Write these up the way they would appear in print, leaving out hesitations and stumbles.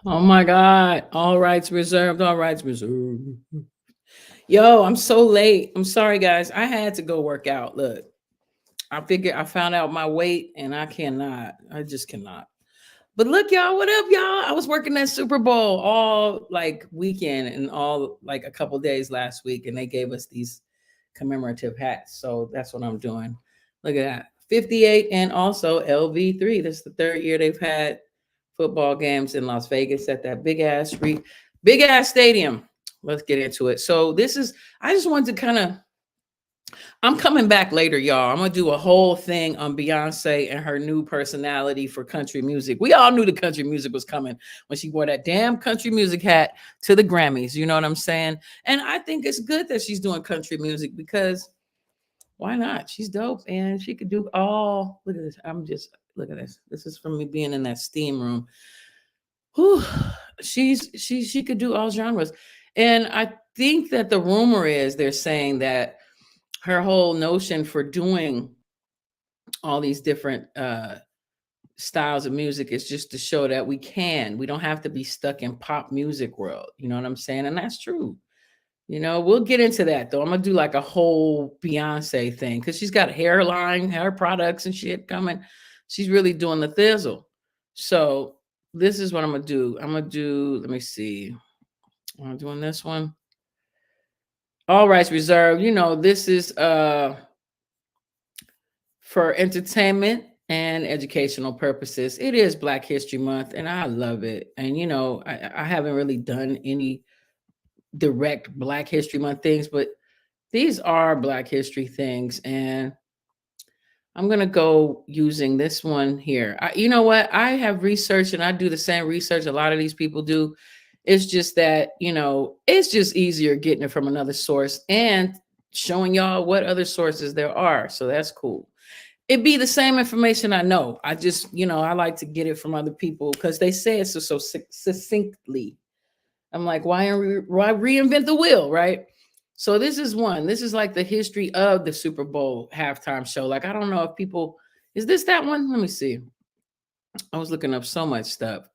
Oh my God. All rights reserved. All rights reserved. Yo, I'm so late. I'm sorry, guys. I had to go work out. Look, I figured I found out my weight and I cannot. I just cannot. But look, y'all, what up, y'all? I was working that Super Bowl all like weekend and all like a couple days last week, and they gave us these commemorative hats. So that's what I'm doing. Look at that. 58 and also LV3. This is the third year they've had football games in Las Vegas at that big ass stadium. Let's get into it. So this is I just wanted to kind of I'm coming back later, y'all. I'm gonna do a whole thing on Beyonce and her new personality for country music. We all knew the country music was coming when she wore that damn country music hat to the Grammys. You know what I'm saying? And I think it's good that she's doing country music because why not? She's dope and she could do all. Look at this. Look at this. This is from me being in that steam room. Whew. She could do all genres. And I think that the rumor is they're saying that her whole notion for doing all these different styles of music is just to show that we don't have to be stuck in pop music world. You know what I'm saying? And that's true. You know, we'll get into that though. I'm gonna do like a whole Beyonce thing because she's got hairline, hair products and shit coming. She's really doing the thizzle. So this is what I'm gonna do. Let me see. I'm doing this one. All rights reserved. You know, this is for entertainment and educational purposes. It is Black History Month, and I love it. And you know, I haven't really done any direct Black History Month things, but these are Black History things, and I'm gonna go using this one here. You know what? I have researched, and I do the same research a lot of these people do. It's just that it's just easier getting it from another source and showing y'all what other sources there are. So that's cool. It'd be the same information I know. I just, I like to get it from other people because they say it so succinctly. I'm like, why reinvent the wheel, right? So this is one. This is like the history of the Super Bowl halftime show. Like, I don't know if people, is this that one? Let me see. I was looking up so much stuff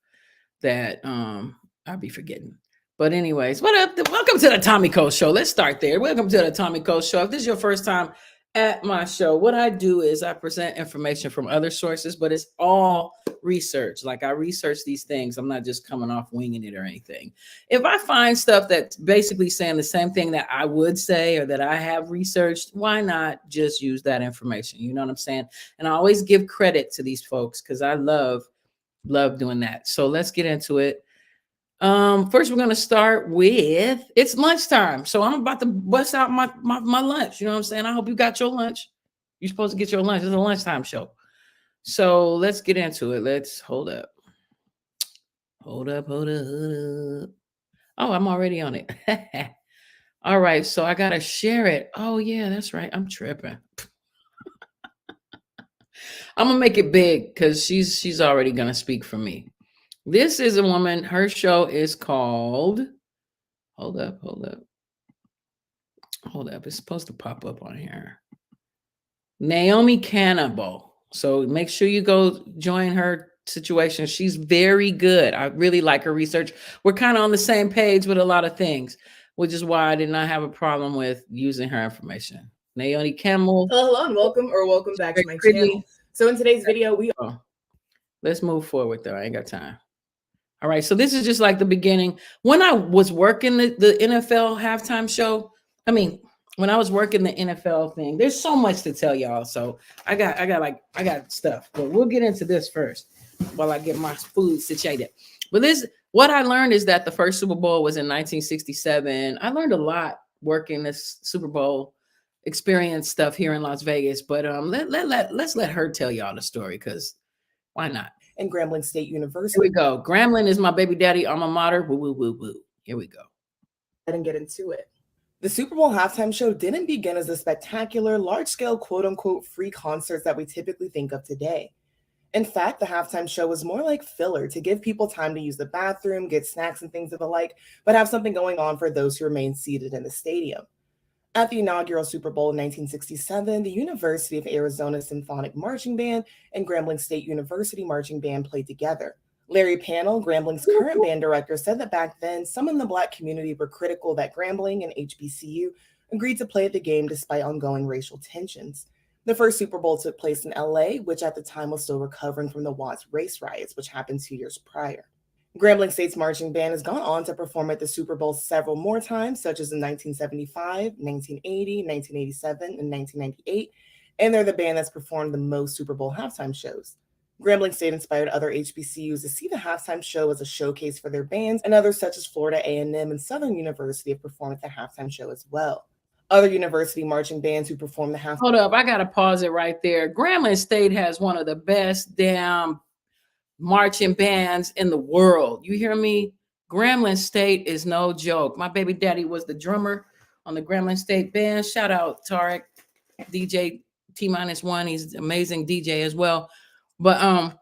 that I'll be forgetting. But anyways, what up? Welcome to the Tommy Cole Show. Let's start there. Welcome to the Tommy Cole Show. If this is your first time at my show, what I do is I present information from other sources, but it's all research. Like I research these things. I'm not just coming off winging it or anything. If I find stuff that's basically saying the same thing that I would say or that I have researched, why not just use that information? You know what I'm saying? And I always give credit to these folks because I love doing that. So let's get into it. First we're gonna start with it's lunchtime. So I'm about to bust out my lunch. You know what I'm saying? I hope you got your lunch. You're supposed to get your lunch. It's a lunchtime show. So let's get into it. Let's hold up. Hold up. Oh, I'm already on it. All right, so I gotta share it. Oh yeah, that's right. I'm tripping. I'm gonna make it big because she's already gonna speak for me. This is a woman. Her show is called. Hold up. It's supposed to pop up on here. Naomi Cannibal. So make sure you go join her situation. She's very good. I really like her research. We're kind of on the same page with a lot of things, which is why I did not have a problem with using her information. Naomi Cannibal. Hello and welcome back to my channel. So in today's video, let's move forward though. I ain't got time. All right, so this is just like the beginning. When I was working the NFL halftime show, when I was working the NFL thing, there's so much to tell y'all. So I got stuff, but we'll get into this first while I get my food situated. But what I learned is that the first Super Bowl was in 1967. I learned a lot working this Super Bowl experience stuff here in Las Vegas. But let's let her tell y'all the story because why not? And Grambling State University. Here we go. Grambling is my baby daddy alma mater. Woo, woo, woo, woo. Here we go. And get into it. The Super Bowl halftime show didn't begin as the spectacular, large-scale, quote-unquote, free concerts that we typically think of today. In fact, the halftime show was more like filler to give people time to use the bathroom, get snacks and things of the like, but have something going on for those who remain seated in the stadium. At the inaugural Super Bowl in 1967, the University of Arizona Symphonic Marching Band and Grambling State University Marching Band played together, Larry Pannell, Grambling's current band director, said that back then, some in the Black community were critical that Grambling and HBCU agreed to play the game despite ongoing racial tensions. The first Super Bowl took place in LA, which at the time was still recovering from the Watts race riots, which happened 2 years prior. Grambling State's marching band has gone on to perform at the Super Bowl several more times, such as in 1975, 1980, 1987, and 1998, and they're the band that's performed the most Super Bowl halftime shows. Grambling State inspired other HBCUs to see the halftime show as a showcase for their bands, and others such as Florida A&M and Southern University have performed at the halftime show as well. Other university marching bands who perform the halftime. Hold up, I gotta pause it right there. Grambling State has one of the best damn marching bands in the world. You hear me? Grambling State is no joke. My baby daddy was the drummer on the Grambling State band. Shout out Tarek, DJ T-1. He's an amazing DJ as well. But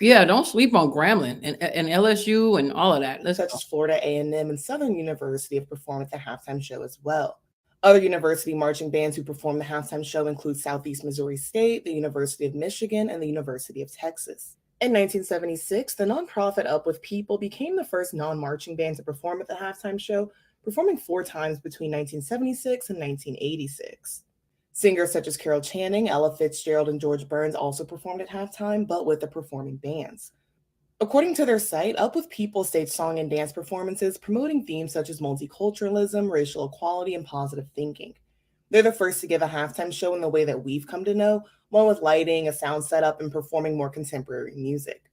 yeah, don't sleep on Grambling and LSU and all of that. Such as Florida A&M and Southern University have performed at the halftime show as well. Other university marching bands who perform the halftime show include Southeast Missouri State, the University of Michigan, and the University of Texas. In 1976, the nonprofit Up With People became the first non-marching band to perform at the halftime show, performing 4 times between 1976 and 1986. Singers such as Carol Channing, Ella Fitzgerald, and George Burns also performed at halftime, but with the performing bands. According to their site, Up With People staged song and dance performances promoting themes such as multiculturalism, racial equality, and positive thinking. They're the first to give a halftime show in the way that we've come to know, one with lighting, a sound setup, and performing more contemporary music.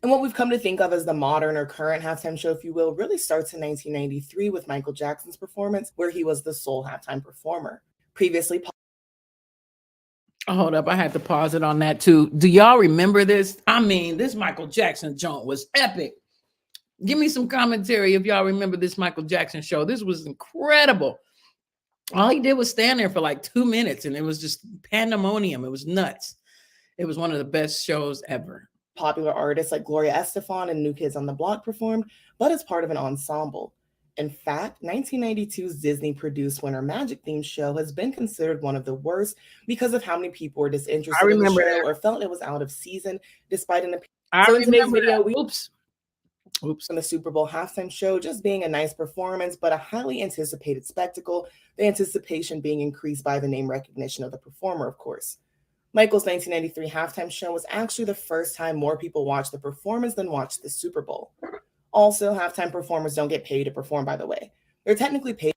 And what we've come to think of as the modern or current halftime show, if you will, really starts in 1993 with Michael Jackson's performance, where he was the sole halftime performer. Previously, hold up, I had to pause it on that too. Do y'all remember this? I mean, this Michael Jackson joint was epic. Give me some commentary if y'all remember this Michael Jackson show. This was incredible. All he did was stand there for like 2 minutes and it was just pandemonium. It was nuts. It was one of the best shows ever. Popular artists like Gloria Estefan and New Kids on the Block performed, but as part of an ensemble. In fact, 1992's Disney-produced Winter Magic themed show has been considered one of the worst because of how many people were disinterested in the show or felt it was out of season, despite an appearance. So in today's video, we on the Super Bowl halftime show just being a nice performance, but a highly anticipated spectacle, the anticipation being increased by the name recognition of the performer, of course. Michael's 1993 halftime show was actually the first time more people watched the performance than watched the Super Bowl. Also, halftime performers don't get paid to perform, by the way. They're technically paid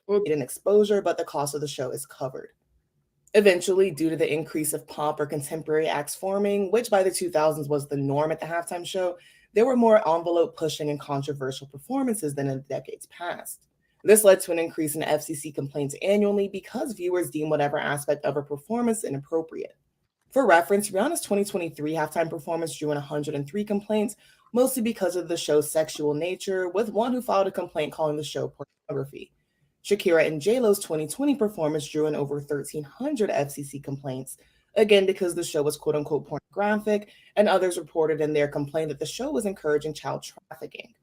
in exposure, but the cost of the show is covered. Eventually, due to the increase of pop or contemporary acts forming, which by the 2000s was the norm at the halftime show, there were more envelope-pushing and controversial performances than in the decades past. This led to an increase in FCC complaints annually because viewers deem whatever aspect of a performance inappropriate. For reference, Rihanna's 2023 halftime performance drew in 103 complaints, mostly because of the show's sexual nature, with one who filed a complaint calling the show pornography. Shakira and J-Lo's 2020 performance drew in over 1,300 FCC complaints, again because the show was quote-unquote pornographic, and others reported in their complaint that the show was encouraging child trafficking.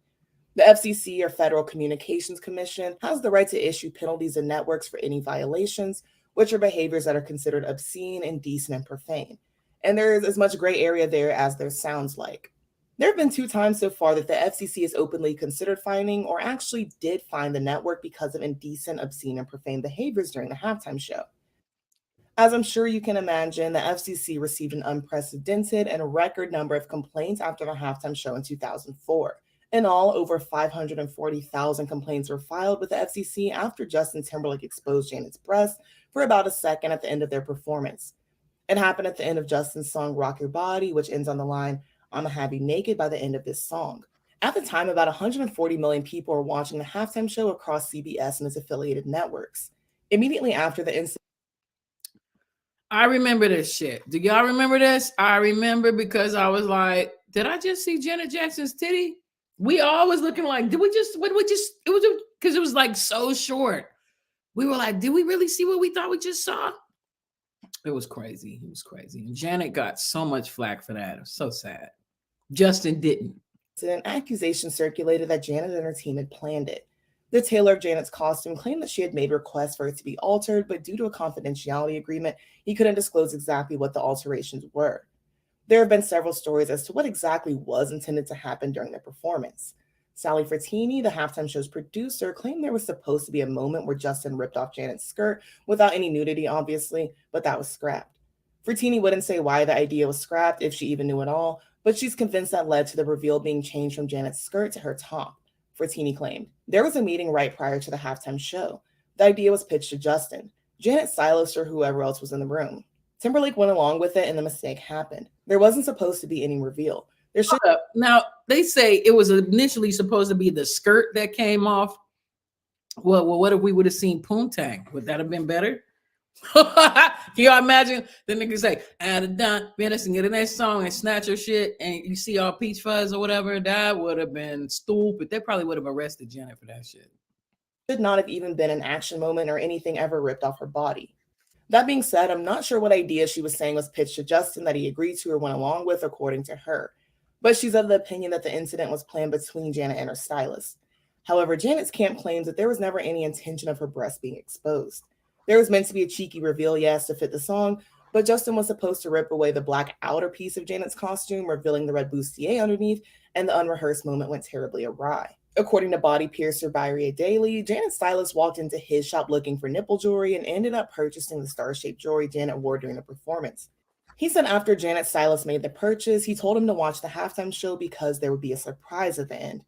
The FCC, or Federal Communications Commission, has the right to issue penalties to networks for any violations, which are behaviors that are considered obscene, indecent, and profane. And there is as much gray area there as there sounds like. There have been 2 times so far that the FCC has openly considered fining or actually did fine the network because of indecent, obscene, and profane behaviors during the halftime show. As I'm sure you can imagine, the FCC received an unprecedented and record number of complaints after the halftime show in 2004. In all, over 540,000 complaints were filed with the FCC after Justin Timberlake exposed Janet's breasts for about a second at the end of their performance. It happened at the end of Justin's song Rock Your Body, which ends on the line, "I'ma have you naked" by the end of this song. At the time, about 140 million people were watching the halftime show across CBS and its affiliated networks. Immediately after the incident, I remember this shit. Do y'all remember this? I remember because I was like, did I just see Janet Jackson's titty? We all was looking like, it was because it was like so short. We were like, did we really see what we thought we just saw? It was crazy. It was crazy. And Janet got so much flack for that. It was so sad. Justin didn't. An accusation circulated that Janet and her team had planned it. The tailor of Janet's costume claimed that she had made requests for it to be altered, but due to a confidentiality agreement, he couldn't disclose exactly what the alterations were. There have been several stories as to what exactly was intended to happen during the performance. Sally Frattini, the halftime show's producer, claimed there was supposed to be a moment where Justin ripped off Janet's skirt without any nudity, obviously, but that was scrapped. Frattini wouldn't say why the idea was scrapped, if she even knew at all, but she's convinced that led to the reveal being changed from Janet's skirt to her top. Frattini claimed there was a meeting right prior to the halftime show. The idea was pitched to Justin, Janet's stylist, or whoever else was in the room. Timberlake went along with it and the mistake happened. There wasn't supposed to be any reveal. There should Now they say it was initially supposed to be the skirt that came off. Well, what if we would have seen Poontang? Would that have been better? Can y'all imagine the nigga say, "Add done, man, let's get in that song and snatch her shit," and you see all peach fuzz or whatever? That would have been stupid. They probably would have arrested Janet for that shit. Should not have even been an action moment or anything ever ripped off her body. That being said, I'm not sure what idea she was saying was pitched to Justin that he agreed to or went along with, according to her. But she's of the opinion that the incident was planned between Janet and her stylist. However, Janet's camp claims that there was never any intention of her breast being exposed. There was meant to be a cheeky reveal, yes, to fit the song, but Justin was supposed to rip away the black outer piece of Janet's costume, revealing the red bustier underneath, and the unrehearsed moment went terribly awry. According to body piercer Byria Daly, Janet's stylist walked into his shop looking for nipple jewelry and ended up purchasing the star-shaped jewelry Janet wore during the performance. He said after Janet's stylist made the purchase, he told him to watch the halftime show because there would be a surprise at the end.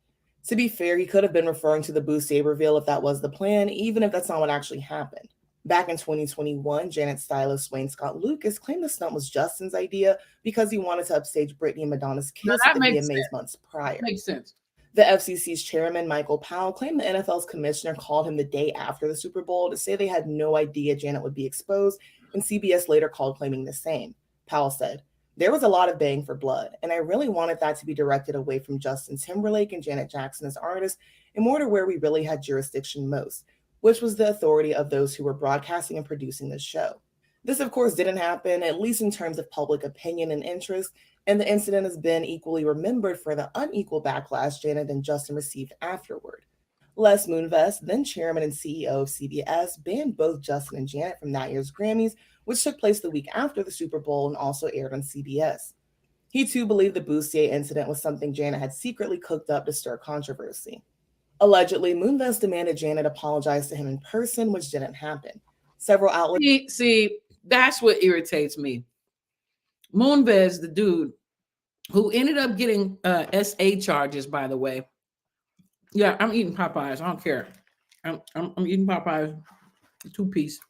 To be fair, he could have been referring to the bustier reveal if that was the plan, even if that's not what actually happened. Back in 2021, Janet's stylist Wayne Scott Lucas claimed the stunt was Justin's idea because he wanted to upstage Britney and Madonna's kiss at the VMAs months prior. Makes sense. The FCC's chairman, Michael Powell, claimed the NFL's commissioner called him the day after the Super Bowl to say they had no idea Janet would be exposed, and CBS later called claiming the same. Powell said, "There was a lot of bang for blood, and I really wanted that to be directed away from Justin Timberlake and Janet Jackson as artists and more to where we really had jurisdiction most, which was the authority of those who were broadcasting and producing the show." This, of course, didn't happen, at least in terms of public opinion and interest, and the incident has been equally remembered for the unequal backlash Janet and Justin received afterward. Les Moonves, then chairman and CEO of CBS, banned both Justin and Janet from that year's Grammys, which took place the week after the Super Bowl and also aired on CBS. He too believed the bustier incident was something Janet had secretly cooked up to stir controversy. Allegedly, Moonves demanded Janet apologize to him in person, which didn't happen. Several outlets... See, that's what irritates me. Moonves, the dude who ended up getting SA charges, by the way. Yeah, I'm eating Popeyes. I don't care. I'm eating Popeyes, 2-piece.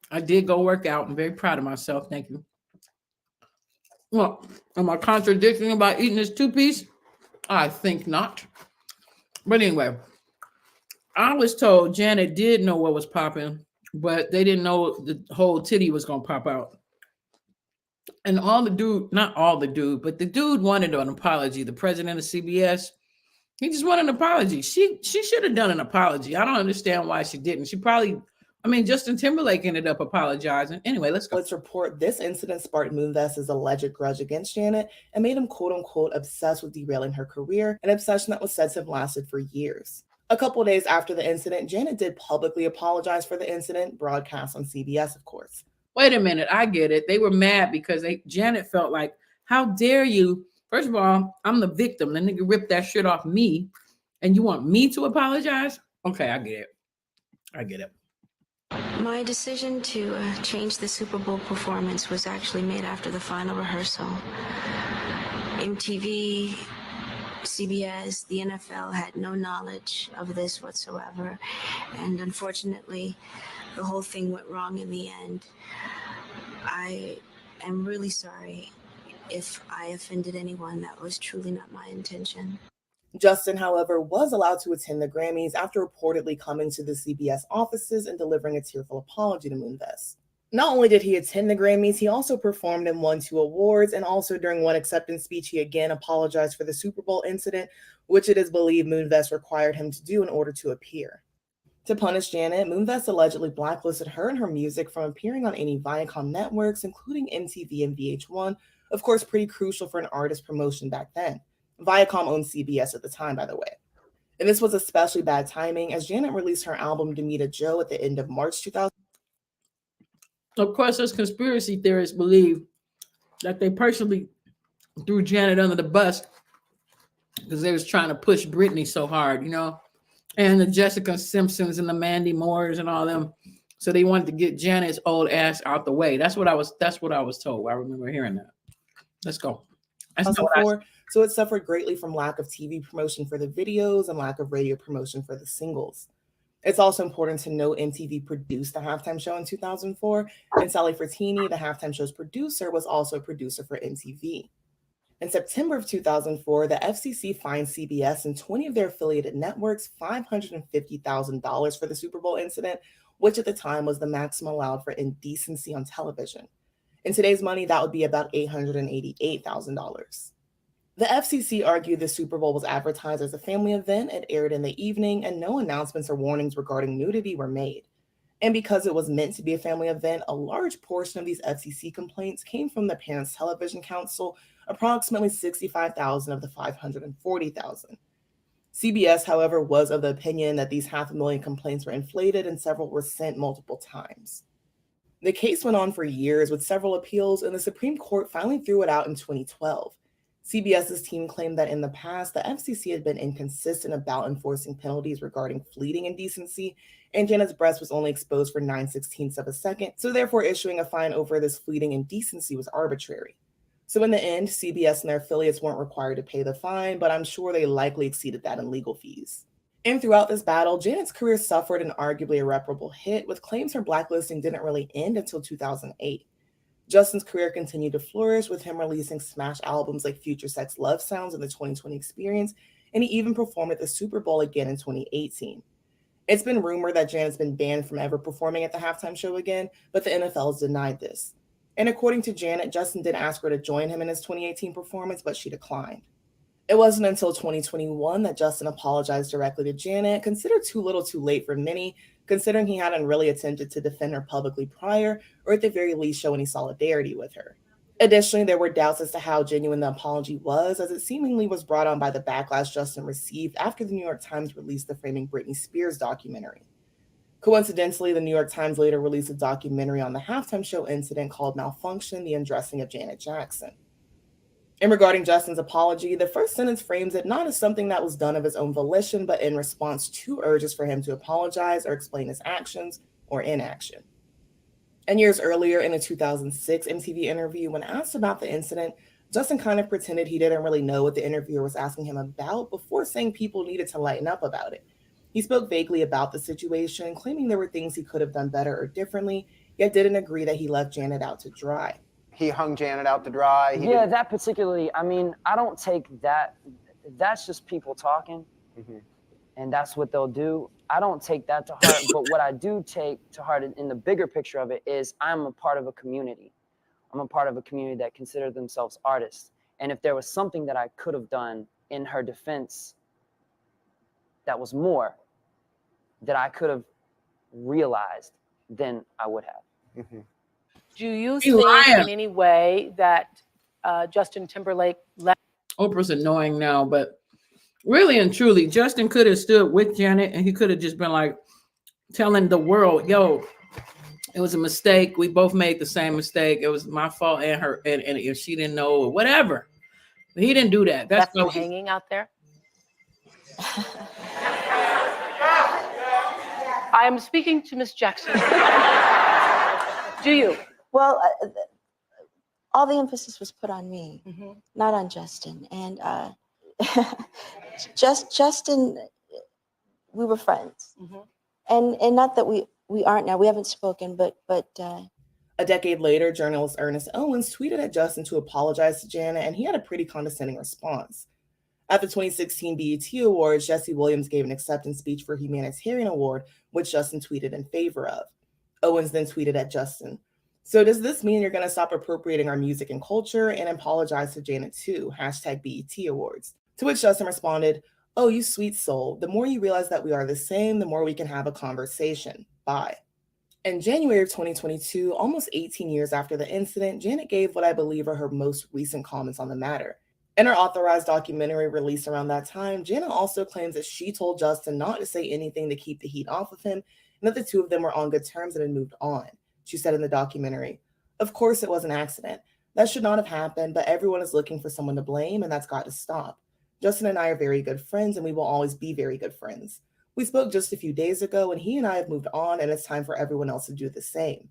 I did go work out. I'm very proud of myself. Thank you. Well, am I contradicting about eating this 2-piece? I think not. But anyway, I was told Janet did know what was popping, but they didn't know the whole titty was going to pop out. And not all the dude, but the dude wanted an apology. The president of CBS, he just wanted an apology. She should have done an apology. I don't understand why she didn't. Justin Timberlake ended up apologizing. Anyway, let's go. Let's report this incident sparked Moonves' alleged grudge against Janet and made him quote-unquote obsessed with derailing her career, an obsession that was said to have lasted for years. A couple days after the incident, Janet did publicly apologize for the incident, broadcast on CBS, of course. Wait a minute, I get it. They were mad because Janet felt like, how dare you? First of all, I'm the victim. The nigga ripped that shit off me, and you want me to apologize? Okay, I get it. My decision to change the Super Bowl performance was actually made after the final rehearsal. MTV, CBS, the NFL had no knowledge of this whatsoever, and unfortunately, the whole thing went wrong in the end. I am really sorry if I offended anyone. That was truly not my intention. Justin, however, was allowed to attend the Grammys after reportedly coming to the CBS offices and delivering a tearful apology to Moonves. Not only did he attend the Grammys, he also performed and won 2 awards, and also during one acceptance speech, he again apologized for the Super Bowl incident, which it is believed Moonves required him to do in order to appear. To punish Janet, Moonves allegedly blacklisted her and her music from appearing on any Viacom networks, including MTV and VH1, of course pretty crucial for an artist promotion back then. Viacom owned CBS at the time, by the way. And this was especially bad timing, as Janet released her album Demita Joe at the end of March 2000. Of course, those conspiracy theorists believe that they personally threw Janet under the bus because they was trying to push Britney so hard, and the Jessica Simpsons and the Mandy Moores and all them. So they wanted to get Janet's old ass out the way. That's what I was told. I remember hearing that. Let's go. So it suffered greatly from lack of TV promotion for the videos and lack of radio promotion for the singles. It's also important to note MTV produced the halftime show in 2004, and Sally Frattini, the halftime show's producer, was also a producer for MTV. In September of 2004, the FCC fined CBS and 20 of their affiliated networks $550,000 for the Super Bowl incident, which at the time was the maximum allowed for indecency on television. In today's money, that would be about $888,000. The FCC argued the Super Bowl was advertised as a family event, it aired in the evening, and no announcements or warnings regarding nudity were made. And because it was meant to be a family event, a large portion of these FCC complaints came from the Parents Television Council, approximately 65,000 of the 540,000. CBS, however, was of the opinion that these 500,000 complaints were inflated and several were sent multiple times. The case went on for years with several appeals, and the Supreme Court finally threw it out in 2012. CBS's team claimed that in the past, the FCC had been inconsistent about enforcing penalties regarding fleeting indecency, and Janet's breast was only exposed for 9/16 of a second, so therefore issuing a fine over this fleeting indecency was arbitrary. So in the end, CBS and their affiliates weren't required to pay the fine, but I'm sure they likely exceeded that in legal fees. And throughout this battle, Janet's career suffered an arguably irreparable hit, with claims her blacklisting didn't really end until 2008. Justin's career continued to flourish, with him releasing smash albums like Future Sex Love Sounds and the 2020 Experience, and he even performed at the Super Bowl again in 2018. It's been rumored that Janet's been banned from ever performing at the halftime show again, but the NFL has denied this. And according to Janet, Justin did ask her to join him in his 2018 performance, but she declined. It wasn't until 2021 that Justin apologized directly to Janet, considered too little too late for many, considering he hadn't really attempted to defend her publicly prior, or at the very least show any solidarity with her. Additionally, there were doubts as to how genuine the apology was, as it seemingly was brought on by the backlash Justin received after the New York Times released the Framing Britney Spears documentary. Coincidentally, the New York Times later released a documentary on the halftime show incident called Malfunction: The Undressing of Janet Jackson. And regarding Justin's apology, the first sentence frames it not as something that was done of his own volition, but in response to urges for him to apologize or explain his actions or inaction. And years earlier, in a 2006 MTV interview, when asked about the incident, Justin kind of pretended he didn't really know what the interviewer was asking him about before saying people needed to lighten up about it. He spoke vaguely about the situation, claiming there were things he could have done better or differently, yet didn't agree that he left Janet out to dry. He hung Janet out to dry. That particularly, I mean, I don't take that. That's just people talking, and that's what they'll do. I don't take that to heart, but what I do take to heart in the bigger picture of it is I'm a part of a community. I'm a part of a community that consider themselves artists. And if there was something that I could have done in her defense that was more, that I could have realized, then I would have. Do you think in any way that Justin Timberlake left? Oprah's annoying now, but really and truly, Justin could have stood with Janet and he could have just been like telling the world, yo, it was a mistake. We both made the same mistake. It was my fault and her, and if she didn't know or whatever. But he didn't do that. That's been hanging out there. I am speaking to Miss Jackson. Do you? Well, all the emphasis was put on me, not on Justin. And Justin, we were friends. And not that we aren't now. We haven't spoken, but a decade later, journalist Ernest Owens tweeted at Justin to apologize to Janet, and he had a pretty condescending response. At the 2016 BET Awards, Jesse Williams gave an acceptance speech for Humanitarian Award, which Justin tweeted in favor of. Owens then tweeted at Justin, "So does this mean you're going to stop appropriating our music and culture and apologize to Janet too? #BET Awards." To which Justin responded, "Oh, you sweet soul. The more you realize that we are the same, the more we can have a conversation. Bye." In January of 2022, almost 18 years after the incident, Janet gave what I believe are her most recent comments on the matter. In her authorized documentary released around that time, Janet also claims that she told Justin not to say anything to keep the heat off of him, and that the two of them were on good terms and had moved on. She said in the documentary, "Of course it was an accident. That should not have happened, but everyone is looking for someone to blame, and that's got to stop. Justin and I are very good friends, and we will always be very good friends. We spoke just a few days ago, and he and I have moved on, and it's time for everyone else to do the same.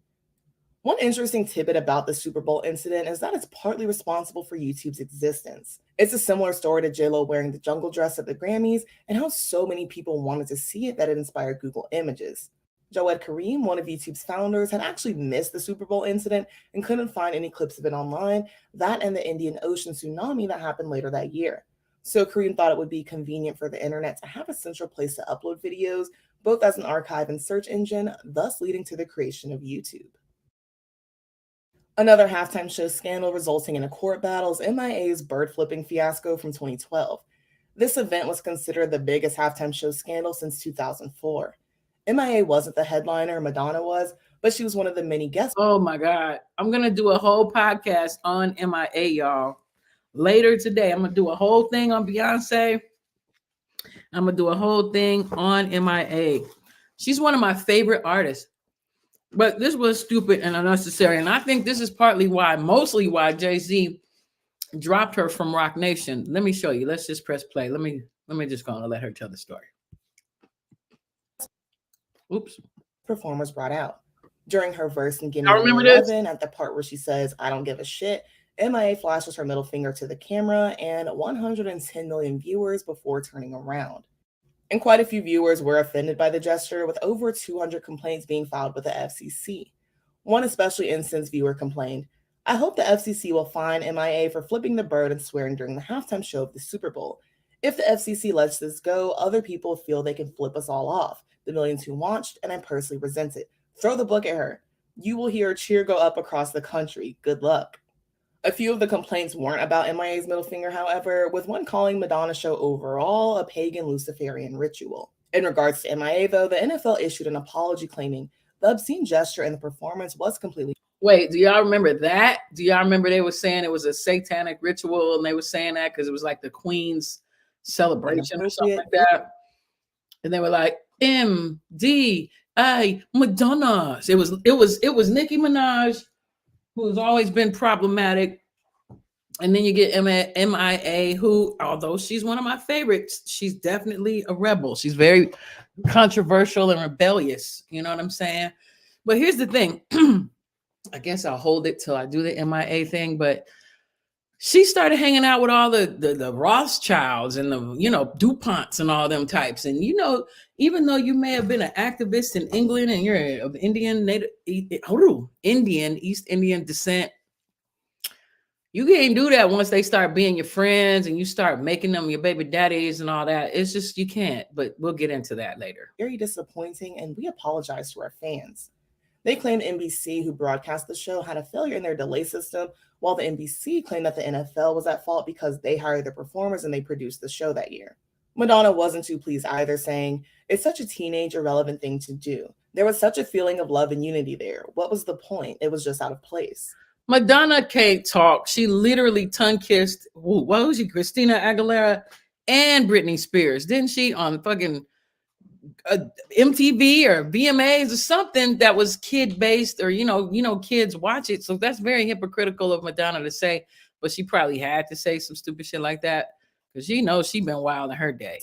One interesting tidbit about the Super Bowl incident is that it's partly responsible for YouTube's existence. It's a similar story to J.Lo wearing the jungle dress at the Grammys and how so many people wanted to see it that it inspired Google Images. Jawed Karim, one of YouTube's founders, had actually missed the Super Bowl incident and couldn't find any clips of it online, that and the Indian Ocean tsunami that happened later that year. So Karim thought it would be convenient for the internet to have a central place to upload videos, both as an archive and search engine, thus leading to the creation of YouTube. Another halftime show scandal resulting in a court battle is M.I.A.'s bird flipping fiasco from 2012. This event was considered the biggest halftime show scandal since 2004. M.I.A. wasn't the headliner, Madonna was, but she was one of the many guests. Oh my God. I'm going to do a whole podcast on M.I.A., y'all. Later today, I'm going to do a whole thing on Beyonce. I'm going to do a whole thing on M.I.A. She's one of my favorite artists. But this was stupid and unnecessary. And I think this is mostly why Jay-Z dropped her from Roc Nation. Let me show you. Let's just press play. Let me just go and let her tell the story. Oops. Performers brought out. During her verse in Gimme I remember 11, at the part where she says, "I don't give a shit," M.I.A. flashes her middle finger to the camera and 110 million viewers before turning around. And quite a few viewers were offended by the gesture, with over 200 complaints being filed with the FCC. One especially incensed viewer complained, "I hope the FCC will fine M.I.A. for flipping the bird and swearing during the halftime show of the Super Bowl. If the FCC lets this go, other people feel they can flip us all off, the millions who watched, and I personally resent it. Throw the book at her. You will hear a cheer go up across the country. Good luck." A few of the complaints weren't about M.I.A.'s middle finger, however, with one calling Madonna's show overall a pagan Luciferian ritual. In regards to M.I.A., though, the NFL issued an apology claiming the obscene gesture in the performance was completely... Wait, do y'all remember that? Do y'all remember they were saying it was a satanic ritual, and they were saying that because it was like the Queen's celebration or something like that? And they were like, M.D.I. Madonna. It was Nicki Minaj, who has always been problematic. And then you get M.I.A., who, although she's one of my favorites, she's definitely a rebel. She's very controversial and rebellious. You know what I'm saying? But here's the thing. I guess I'll hold it till I do the M.I.A. thing. But she started hanging out with all the Rothschilds and the, DuPonts and all them types. And, even though you may have been an activist in England and you're of Indian, East Indian descent, you can't do that once they start being your friends and you start making them your baby daddies and all that. It's just, you can't, but we'll get into that later. Very disappointing, and we apologize to our fans. They claimed NBC, who broadcast the show, had a failure in their delay system, while the NBC claimed that the NFL was at fault because they hired the performers and they produced the show that year. Madonna wasn't too pleased either, saying, "It's such a teenage, irrelevant thing to do. There was such a feeling of love and unity there. What was the point? It was just out of place." Madonna can't talk. She literally tongue-kissed, what was she, Christina Aguilera and Britney Spears, didn't she, on fucking MTV or VMAs or something that was kid-based, or, kids watch it. So that's very hypocritical of Madonna to say, but she probably had to say some stupid shit like that because she knows she's been wild in her day.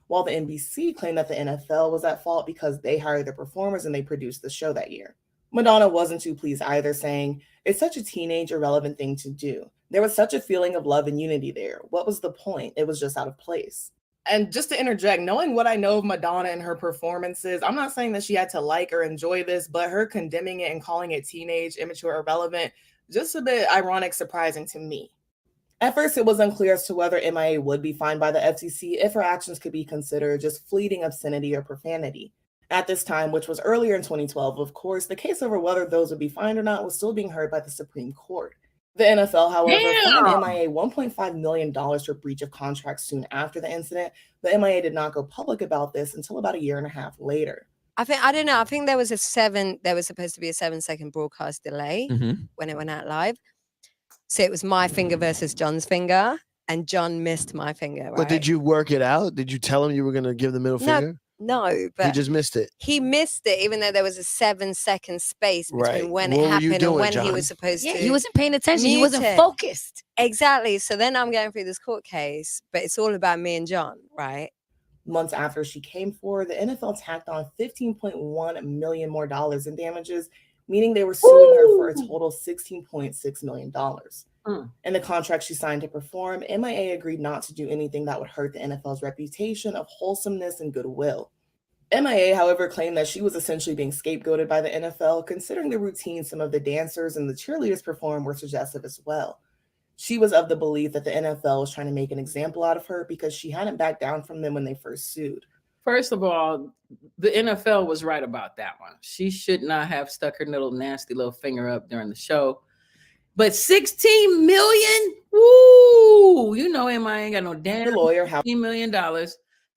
While the NBC claimed that the NFL was at fault because they hired the performers and they produced the show that year. Madonna wasn't too pleased either, saying, "It's such a teenage, irrelevant thing to do. There was such a feeling of love and unity there. What was the point? It was just out of place." And just to interject, knowing what I know of Madonna and her performances, I'm not saying that she had to like or enjoy this, but her condemning it and calling it teenage, immature, irrelevant, just a bit ironic, surprising to me. At first, it was unclear as to whether M.I.A. would be fined by the FCC if her actions could be considered just fleeting obscenity or profanity. At this time, which was earlier in 2012, of course, the case over whether those would be fined or not was still being heard by the Supreme Court. The NFL, however, fined M.I.A. $1.5 million for breach of contract soon after the incident, but M.I.A. did not go public about this until about a year and a half later. I don't know. I think there was supposed to be a 7-second broadcast delay when it went out live. So it was my finger versus John's finger, and John missed my finger. Right? But did you work it out? Did you tell him you were going to give the middle finger? No, but he just missed it. He missed it, even though there was a 7-second space between Right. when What it were you happened and doing, when he John? was supposed Yeah, to. he wasn't paying attention. He mute wasn't it. focused. Exactly. So then I'm going through this court case, but it's all about me and John, right? Months after she came forward, the NFL tacked on $15.1 million more in damages, meaning they were suing her for a total $16.6 million. In the contract she signed to perform, M.I.A. agreed not to do anything that would hurt the NFL's reputation of wholesomeness and goodwill. M.I.A., however, claimed that she was essentially being scapegoated by the NFL, considering the routine some of the dancers and the cheerleaders performed were suggestive as well. She was of the belief that the NFL was trying to make an example out of her because she hadn't backed down from them when they first sued. First of all, the NFL was right about that one. She should not have stuck her little nasty little finger up during the show. But 16 million? Woo! You know, M.I.A. ain't got no damn The lawyer, $16 million.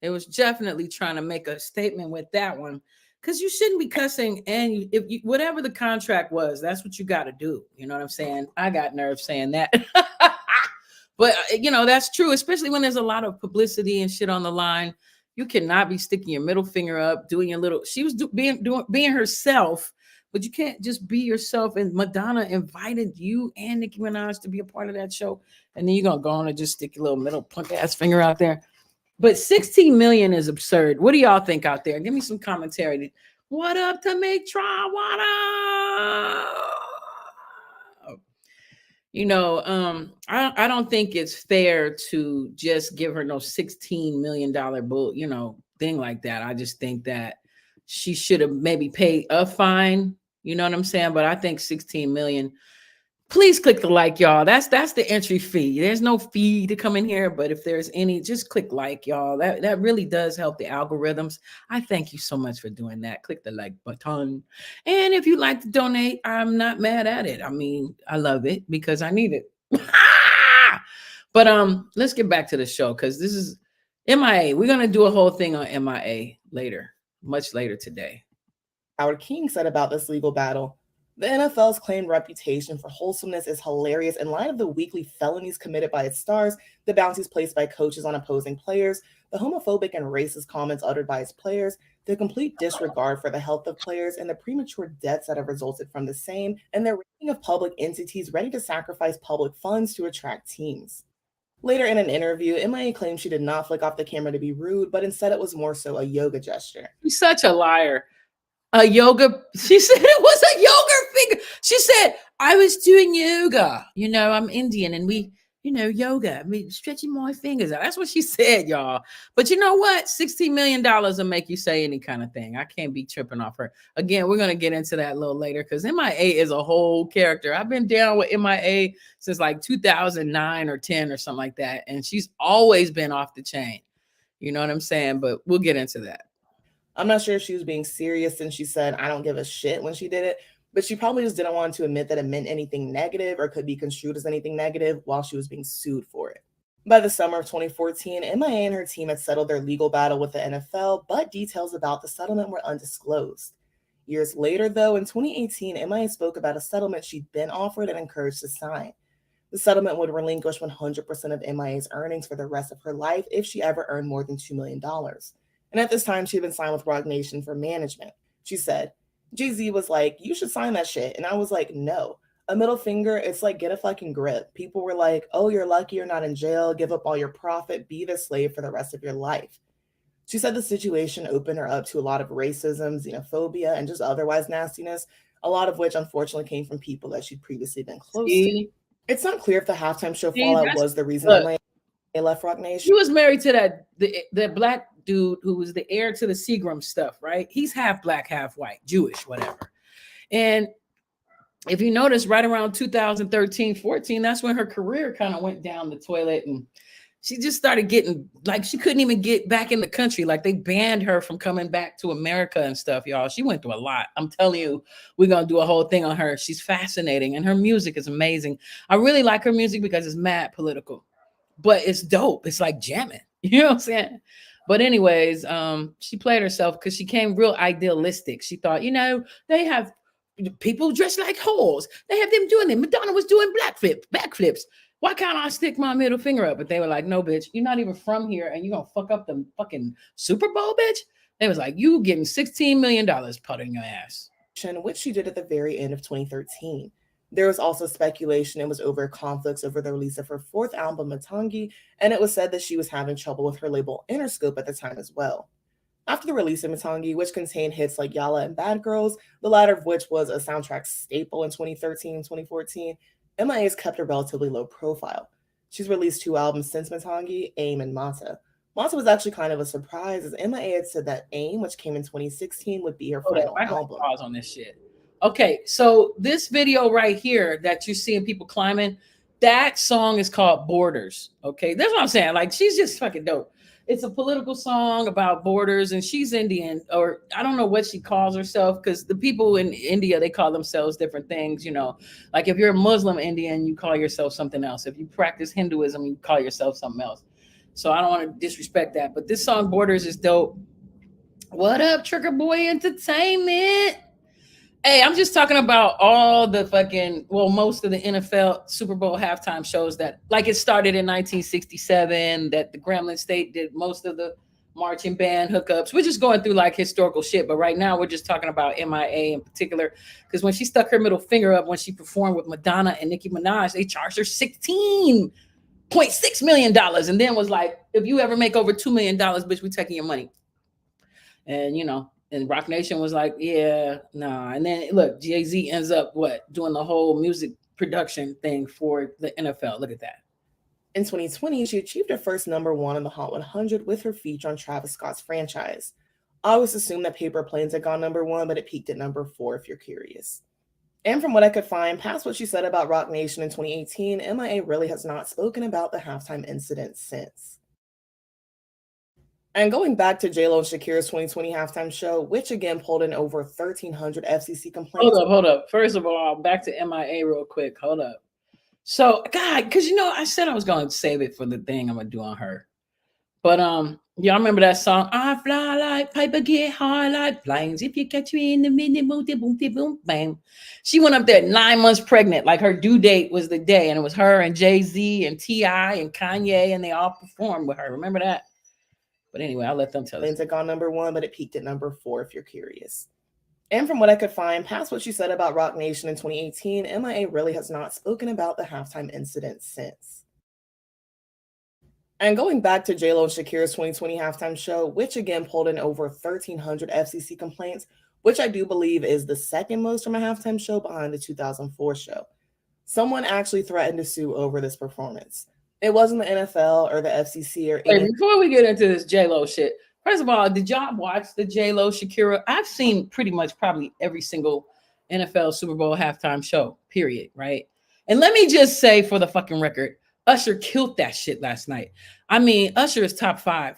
It was definitely trying to make a statement with that one. Because you shouldn't be cussing, and if you, whatever the contract was, that's what you got to do. You know what I'm saying? I got nerve saying that. But, you know, that's true, especially when there's a lot of publicity and shit on the line. You cannot be sticking your middle finger up, doing your little. She was being herself, but you can't just be yourself. And Madonna invited you and Nicki Minaj to be a part of that show, and then you're gonna go on and just stick your little middle punk ass finger out there. But 16 million is absurd. What do y'all think out there? Give me some commentary. What up to make try? What up? You know, I don't think it's fair to just give her no $16 million thing like that. I just think that she should have maybe paid a fine. You know what I'm saying? But I think 16 million. Please click the like, y'all. That's the entry fee. There's no fee to come in here, but if there's any, just click like, y'all. That really does help the algorithms. I thank you so much for doing that. Click the like button. And if you'd like to donate, I'm not mad at it. I mean, I love it because I need it. But let's get back to the show because this is M.I.A. We're gonna do a whole thing on M.I.A. later, much later today. Howard King said about this legal battle, the NFL's claimed reputation for wholesomeness is hilarious in light of the weekly felonies committed by its stars, the bounties placed by coaches on opposing players, the homophobic and racist comments uttered by its players, the complete disregard for the health of players, and the premature deaths that have resulted from the same, and the rating of public entities ready to sacrifice public funds to attract teams. Later in an interview, M.I.A. claimed she did not flick off the camera to be rude, but instead it was more so a yoga gesture. You're such a liar. A yoga, she said it was a yoga finger. She said, I was doing yoga. You know, I'm Indian and we, yoga. I mean, stretching my fingers out. That's what she said, y'all. But you know what? $16 million will make you say any kind of thing. I can't be tripping off her. Again, we're going to get into that a little later because M.I.A. is a whole character. I've been down with M.I.A. since like 2009 or 10 or something like that. And she's always been off the chain. You know what I'm saying? But we'll get into that. I'm not sure if she was being serious since she said, I don't give a shit when she did it, but she probably just didn't want to admit that it meant anything negative or could be construed as anything negative while she was being sued for it. By the summer of 2014, M.I.A. and her team had settled their legal battle with the NFL, but details about the settlement were undisclosed. Years later, though, in 2018, M.I.A. spoke about a settlement she'd been offered and encouraged to sign. The settlement would relinquish 100% of M.I.A.'s earnings for the rest of her life if she ever earned more than $2 million. And at this time, she had been signed with Roc Nation for management. She said, Jay-Z was like, you should sign that shit. And I was like, no. A middle finger, it's like, get a fucking grip. People were like, oh, you're lucky you're not in jail. Give up all your profit. Be the slave for the rest of your life. She said the situation opened her up to a lot of racism, xenophobia, and just otherwise nastiness, a lot of which unfortunately came from people that she'd previously been close to. It's not clear if the halftime show fallout was the reason M.I.A. left Roc Nation. She was married to that black dude who was the heir to the Seagram stuff, right? He's half black, half white, Jewish, whatever. And if you notice, right around 2013, 14, that's when her career kind of went down the toilet. And she just started getting, like, she couldn't even get back in the country. Like, they banned her from coming back to America and stuff, y'all. She went through a lot. I'm telling you, we're going to do a whole thing on her. She's fascinating. And her music is amazing. I really like her music because it's mad political. But it's dope. It's like jamming. You know what I'm saying? But anyways, she played herself because she came real idealistic. She thought, they have people dressed like whores. They have them doing it. Madonna was doing backflips. Why can't I stick my middle finger up? But they were like, no, bitch, you're not even from here and you're going to fuck up the fucking Super Bowl, bitch. They was like, you getting $16 million put in your ass. Which she did at the very end of 2013. There was also speculation it was over conflicts over the release of her fourth album, Matangi, and it was said that she was having trouble with her label Interscope at the time as well. After the release of Matangi, which contained hits like Yala and Bad Girls, the latter of which was a soundtrack staple in 2013 and 2014, M.I.A. has kept a relatively low profile. She's released 2 albums since Matangi, AIM and M.I.A. M.I.A. was actually kind of a surprise, as M.I.A. had said that AIM, which came in 2016, would be her final album. Pause on this shit. Okay, so this video right here that you're seeing people climbing, that song is called Borders. Okay, that's what I'm saying. Like, she's just fucking dope. It's a political song about borders, and she's Indian, or I don't know what she calls herself, because the people in India, they call themselves different things, you know. Like if you're a Muslim Indian, you call yourself something else. If you practice Hinduism, you call yourself something else. So I don't want to disrespect that, but this song Borders is dope. What up, Trigger Boy Entertainment? Hey, I'm just talking about all the fucking, well, most of the NFL Super Bowl halftime shows that, like, it started in 1967, that the Gremlin State did most of the marching band hookups. We're just going through like historical shit, but right now we're just talking about M.I.A. in particular, because when she stuck her middle finger up when she performed with Madonna and Nicki Minaj, they charged her $16.6 million, and then was like, if you ever make over $2 million, bitch, we taking your money. And, you know, and Rock Nation was like, yeah, nah. And then look, Jay-Z ends up doing the whole music production thing for the NFL. Look at that. In 2020, she achieved her first #1 on the Hot 100 with her feature on Travis Scott's Franchise. I always assumed that Paper Planes had gone #1, but it peaked at #4 if you're curious. And from what I could find, past what she said about Rock Nation in 2018, M.I.A. really has not spoken about the halftime incident since. And going back to J.Lo and Shakira's 2020 halftime show, which again pulled in over 1,300 FCC complaints. Hold up. First of all, back to M.I.A. real quick. Hold up. So, God, because, you know, I said I was going to save it for the thing I'm going to do on her. But y'all remember that song? I fly like paper, get high like planes. If you catch me in the minute, boom, boom, boom, bang. She went up there 9 months pregnant. Like, her due date was the day, and it was her and Jay-Z and T.I. and Kanye, and they all performed with her. Remember that? But anyway, I'll let them tell you. It got #1, but it peaked at #4 if you're curious. And from what I could find, past what she said about Rock Nation in 2018, M.I.A. really has not spoken about the halftime incident since. And going back to J.Lo and Shakira's 2020 halftime show, which again pulled in over 1,300 FCC complaints, which I do believe is the second most from a halftime show behind the 2004 show. Someone actually threatened to sue over this performance. It wasn't the NFL or the FCC or any. Before we get into this J-Lo shit, first of all, did y'all watch the J-Lo Shakira? I've seen pretty much probably every single NFL Super Bowl halftime show, period, right? And let me just say for the fucking record, Usher killed that shit last night. I mean, Usher is top 5.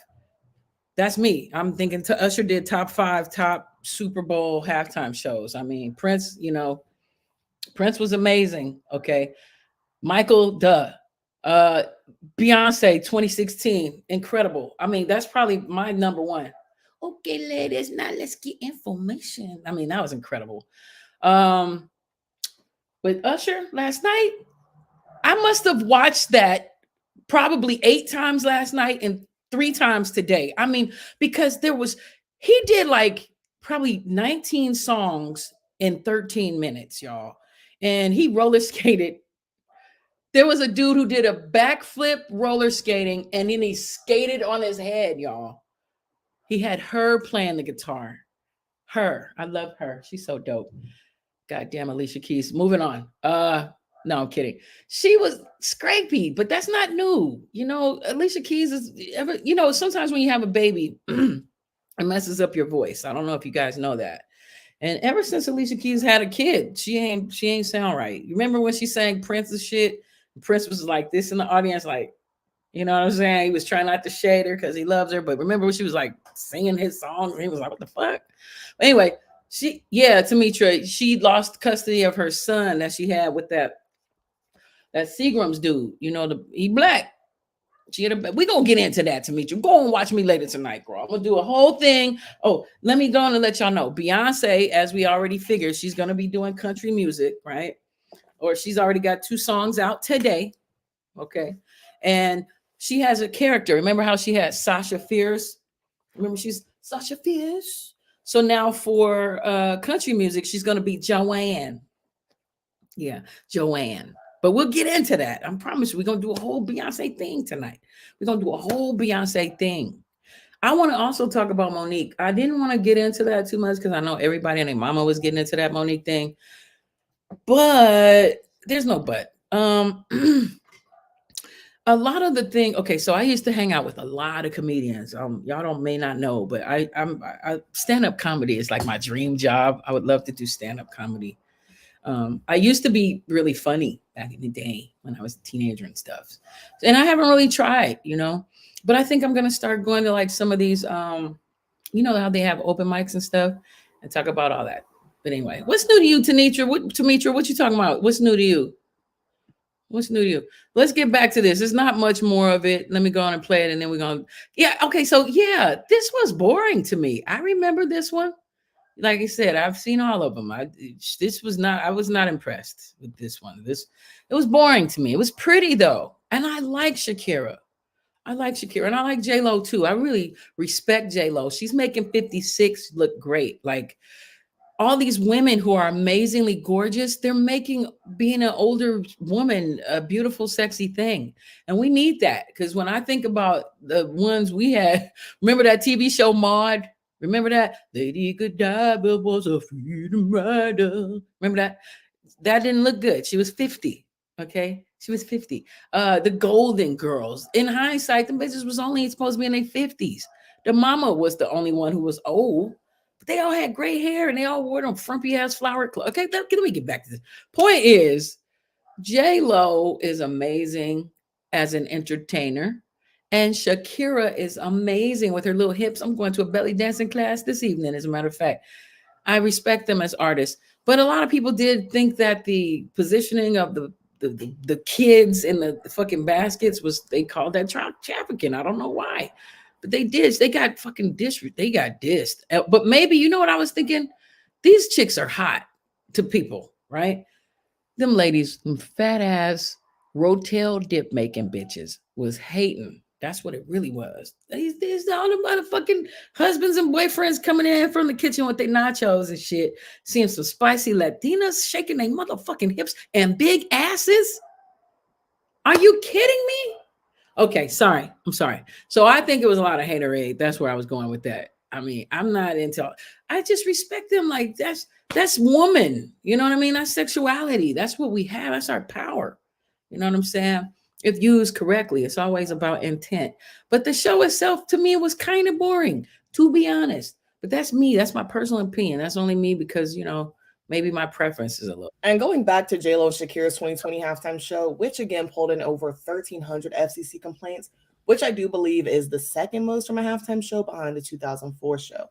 That's me. I'm thinking Usher did top 5 top Super Bowl halftime shows. I mean, Prince, you know, Prince was amazing. Okay. Michael, Beyonce 2016, incredible. I mean, that's probably my #1. Okay, ladies, now let's get information. I mean, that was incredible. But Usher last night, I must have watched that probably 8 times last night and 3 times today. I mean, because he did like probably 19 songs in 13 minutes, y'all. And he roller skated. There was a dude who did a backflip roller skating, and then he skated on his head, y'all. He had her playing the guitar. Her. I love her. She's so dope. Goddamn Alicia Keys. Moving on. No, I'm kidding. She was scrapey, but that's not new. You know, Alicia Keys is sometimes when you have a baby, it messes up your voice. I don't know if you guys know that. And ever since Alicia Keys had a kid, she ain't sound right. You remember when she sang Prince's shit? Prince was like this in the audience, like, you know what I'm saying? He was trying not to shade her because he loves her. But remember when she was like singing his songs and he was like, what the fuck? But anyway, Tamitra, she lost custody of her son that she had with that Seagram's dude. You know, he black. We gonna get into that, Tamitra. Go and watch me later tonight, girl. I'm gonna do a whole thing. Oh, let me go on and let y'all know. Beyonce, as we already figured, she's gonna be doing country music, right? Or she's already got 2 songs out today. Okay. And she has a character. Remember how she had Sasha Fierce? Remember Sasha Fierce. So now for country music, she's going to be Joanne. Yeah, Joanne. But we'll get into that. I promise you, we're going to do a whole Beyonce thing tonight. We're going to do a whole Beyonce thing. I want to also talk about Monique. I didn't want to get into that too much because I know everybody and their mama was getting into that Monique thing. But there's no but. A lot of the thing. Okay, so I used to hang out with a lot of comedians. Y'all may not know, but I stand-up comedy is like my dream job. I would love to do stand-up comedy. I used to be really funny back in the day when I was a teenager and stuff. And I haven't really tried, but I think I'm going to start going to like some of these, how they have open mics and stuff and talk about all that. But anyway, what's new to you, Tanitra? What you talking about? What's new to you? What's new to you? Let's get back to this. There's not much more of it. Let me go on and play it. And then we're going to, okay. So yeah, this was boring to me. I remember this one. Like I said, I've seen all of them. I was not impressed with this one. It was boring to me. It was pretty though. And I like Shakira. And I like J-Lo too. I really respect J-Lo. She's making 56 look great. Like all these women who are amazingly gorgeous, they're making being an older woman a beautiful, sexy thing. And we need that because when I think about the ones we had, remember that TV show M.I.A? Remember that? Lady Godiva was a freedom rider. Remember that? That didn't look good. She was 50. Okay. She was 50. The Golden Girls. In hindsight, the bitches was only supposed to be in their 50s. The mama was the only one who was old. But they all had gray hair and they all wore them frumpy ass flower clothes. Okay, let me get back to this. Point is, J-Lo is amazing as an entertainer. And Shakira is amazing with her little hips. I'm going to a belly dancing class this evening, as a matter of fact. I respect them as artists. But a lot of people did think that the positioning of the kids in the fucking baskets they called that trafficking. I don't know why. But they did. They got fucking dissed. They got dissed. But maybe, you know what I was thinking? These chicks are hot to people, right? Them ladies, them fat ass Rotel dip making bitches was hating. That's what it really was. These all the motherfucking husbands and boyfriends coming in from the kitchen with their nachos and shit, seeing some spicy Latinas shaking their motherfucking hips and big asses. Are you kidding me? Okay, sorry. I'm sorry. So I think it was a lot of haterade. That's where I was going with that. I mean, I'm not into. I just respect them. Like that's woman. You know what I mean? That's sexuality. That's what we have. That's our power. You know what I'm saying? If used correctly, it's always about intent. But the show itself, to me, it was kind of boring, to be honest. But that's me. That's my personal opinion. That's only me because, maybe my preference is a little. And going back to J-Lo and Shakira's 2020 halftime show, which again pulled in over 1,300 FCC complaints, which I do believe is the second most from a halftime show behind the 2004 show.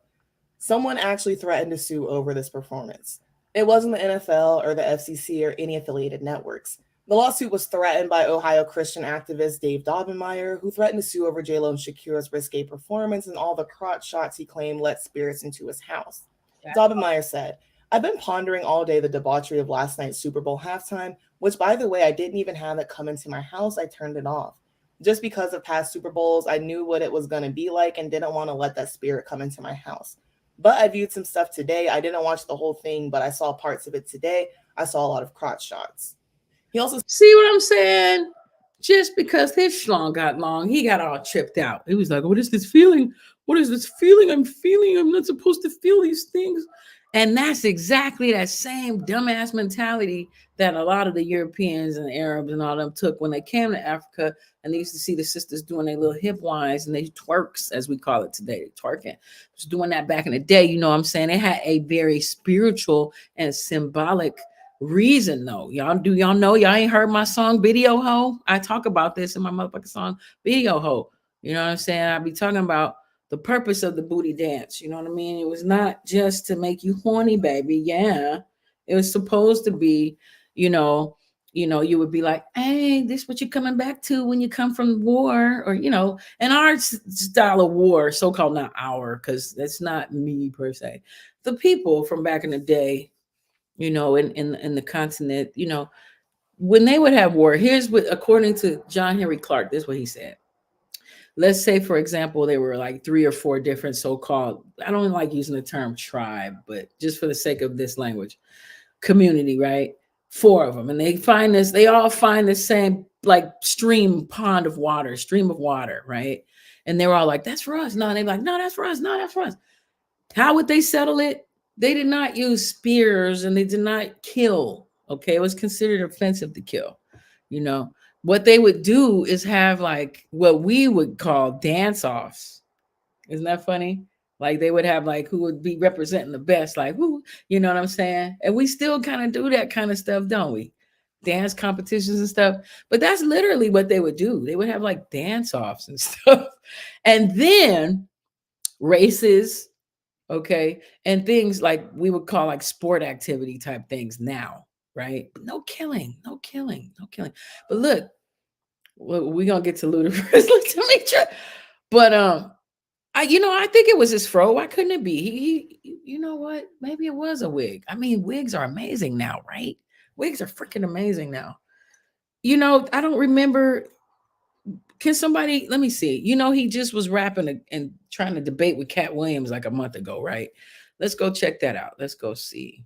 Someone actually threatened to sue over this performance. It wasn't the NFL or the FCC or any affiliated networks. The lawsuit was threatened by Ohio Christian activist Dave M.I.A, who threatened to sue over J-Lo and Shakira's risque performance and all the crotch shots he claimed let spirits into his house. M.I.A said, "I've been pondering all day the debauchery of last night's Super Bowl halftime, which, by the way, I didn't even have it come into my house. I turned it off. Just because of past Super Bowls, I knew what it was going to be like and didn't want to let that spirit come into my house. But I viewed some stuff today. I didn't watch the whole thing, but I saw parts of it today. I saw a lot of crotch shots." He also see what I'm saying? Just because his schlong got long, he got all tripped out. He was like, "What is this feeling? What is this feeling I'm feeling? I'm not supposed to feel these things." And that's exactly that same dumbass mentality that a lot of the Europeans and Arabs and all them took when they came to Africa, and they used to see the sisters doing their little hip winds and they twerks, as we call it today, twerking. Was doing that back in the day, you know what I'm saying? They had a very spiritual and symbolic reason, though. Y'all know? Y'all ain't heard my song Video Ho? I talk about this in my motherfucking song Video Ho. You know what I'm saying? I be talking about the purpose of the booty dance. You know what I mean? It was not just to make you horny, baby. Yeah. It was supposed to be, you would be like, "Hey, this what you're coming back to when you come from war," or, and our style of war, so-called, not our, because that's not me per se. The people from back in the day, in the continent, when they would have war, here's what, according to John Henry Clark, this is what he said. let's say, for example, there were like 3 or 4 different so-called, I don't like using the term tribe, but just for the sake of this language, community, right? 4 of them. And they all find the same like stream of water, right? And they were all like, that's for us. No, they're like, no, that's for us. No, that's for us. How would they settle it? They did not use spears and they did not kill. Okay. It was considered offensive to kill. You know, what they would do is have like what we would call dance offs. Isn't that funny? Like they would have like who would be representing the best, like who, you know what I'm saying? And we still kind of do that kind of stuff, don't we? Dance competitions and stuff. But that's literally what they would do. They would have like dance offs and stuff. And then races, okay, and things like we would call like sport activity type things now, right? But no killing. But look, we're gonna get to Ludacris, Demetra. But I think it was his fro. Why couldn't it be? He you know what? Maybe it was a wig. I mean, wigs are amazing now, right? Wigs are freaking amazing now. I don't remember. Can somebody let me see? He just was rapping and trying to debate with Cat Williams like a month ago, right? Let's go check that out. Let's go see.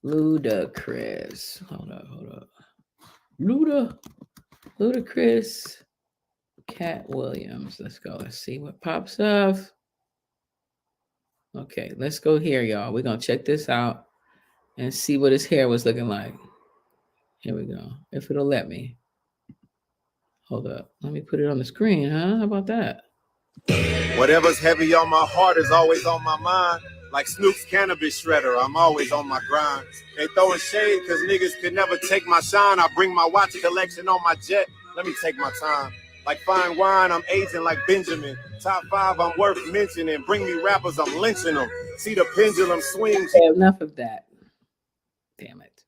Ludacris. Hold up. Ludacris. Cat Williams. Let's go. Let's see what pops up. Okay, let's go here, y'all. We're gonna check this out and see what his hair was looking like. Here we go. If it'll let me. Hold up. Let me put it on the screen, huh? How about that? Whatever's heavy on my heart is always on my mind. Like Snoop's cannabis shredder, I'm always on my grind. They throwing shade because niggas could never take my shine. I bring my watch collection on my jet. Let me take my time. Like fine wine, I'm aging like Benjamin. Top 5, I'm worth mentioning. Bring me rappers, I'm lynching them. See the pendulum swing. Okay, enough of that. Damn it.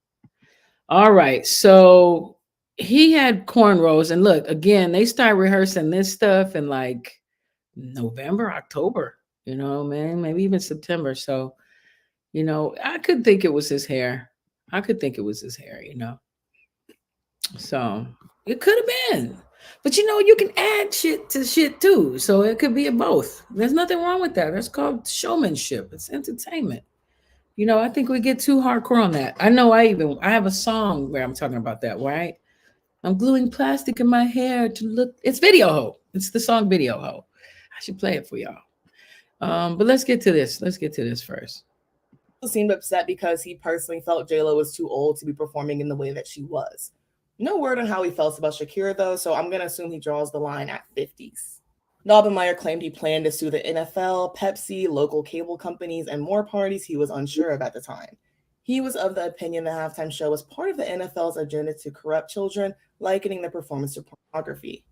All right, so he had cornrows, and look, again, they start rehearsing this stuff in like November, October, man, maybe even September. So, I could think it was his hair. So it could have been. But you can add shit to shit too. So it could be a both. There's nothing wrong with that. That's called showmanship. It's entertainment. I think we get too hardcore on that. I know I have a song where I'm talking about that, right? I'm gluing plastic in my hair to look. It's Video Ho. It's the song Video Ho. I should play it for y'all. But let's get to this. Let's get to this first. He seemed upset because he personally felt J-Lo was too old to be performing in the way that she was. No word on how he felt about Shakira, though, so I'm going to assume he draws the line at 50s. M.I.A claimed he planned to sue the NFL, Pepsi, local cable companies, and more parties he was unsure of at the time. He was of the opinion the halftime show was part of the NFL's agenda to corrupt children, likening the performance to pornography.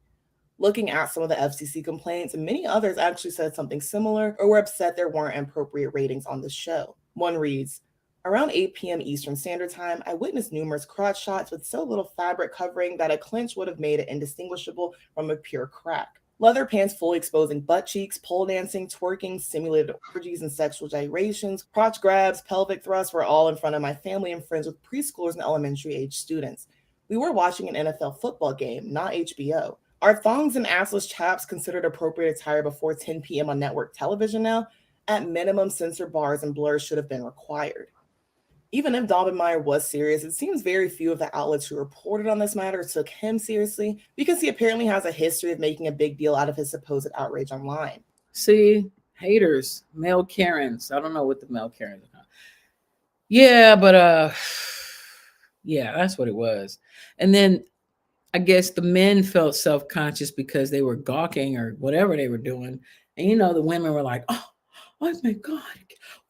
Looking at some of the FCC complaints, many others actually said something similar or were upset there weren't appropriate ratings on the show. One reads, around 8 p.m. Eastern Standard Time, I witnessed numerous crotch shots with so little fabric covering that a clinch would have made it indistinguishable from a pure crack. Leather pants fully exposing butt cheeks, pole dancing, twerking, simulated orgies and sexual gyrations, crotch grabs, pelvic thrusts were all in front of my family and friends with preschoolers and elementary age students. We were watching an NFL football game, not HBO. Are thongs and assless chaps considered appropriate attire before 10 p.m. on network television now? At minimum, censor bars and blurs should have been required. Even if M.I.A was serious, it seems very few of the outlets who reported on this matter took him seriously because he apparently has a history of making a big deal out of his supposed outrage online. See, haters, male Karens. I don't know what the male Karens are. Yeah, but yeah, that's what it was. And then I guess the men felt self-conscious because they were gawking or whatever they were doing. And the women were like, oh my God,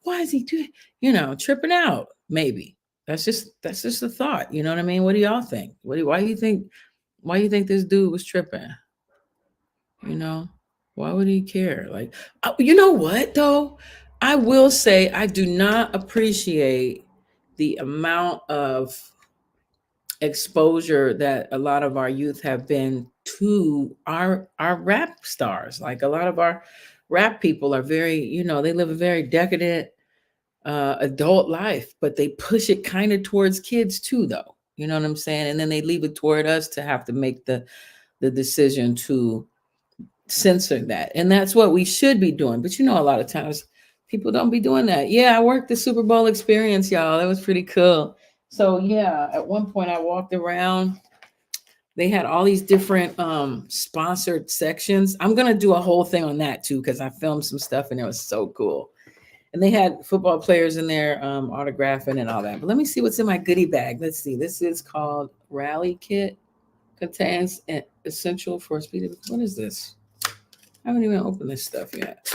why is he doing, tripping out? Maybe. That's just a thought. You know what I mean? What do y'all think? Why do you think this dude was tripping? Why would he care? Like, you know what though? I will say I do not appreciate the amount of exposure that a lot of our youth have been to our rap stars. Like a lot of our rap people are very, they live a very decadent adult life, but they push it kind of towards kids too, though. You know what I'm saying? And then they leave it toward us to have to make the the decision to censor that. And that's what we should be doing. But a lot of times people don't be doing that. Yeah, I worked the Super Bowl experience, y'all. That was pretty cool. So yeah, at one point I walked around. They had all these different sponsored sections. I'm gonna do a whole thing on that too, because I filmed some stuff and it was so cool. And they had football players in there autographing and all that. But let me see what's in my goodie bag. Let's see. This is called Rally Kit. Contains an essential for speed. What is this? I haven't even opened this stuff yet.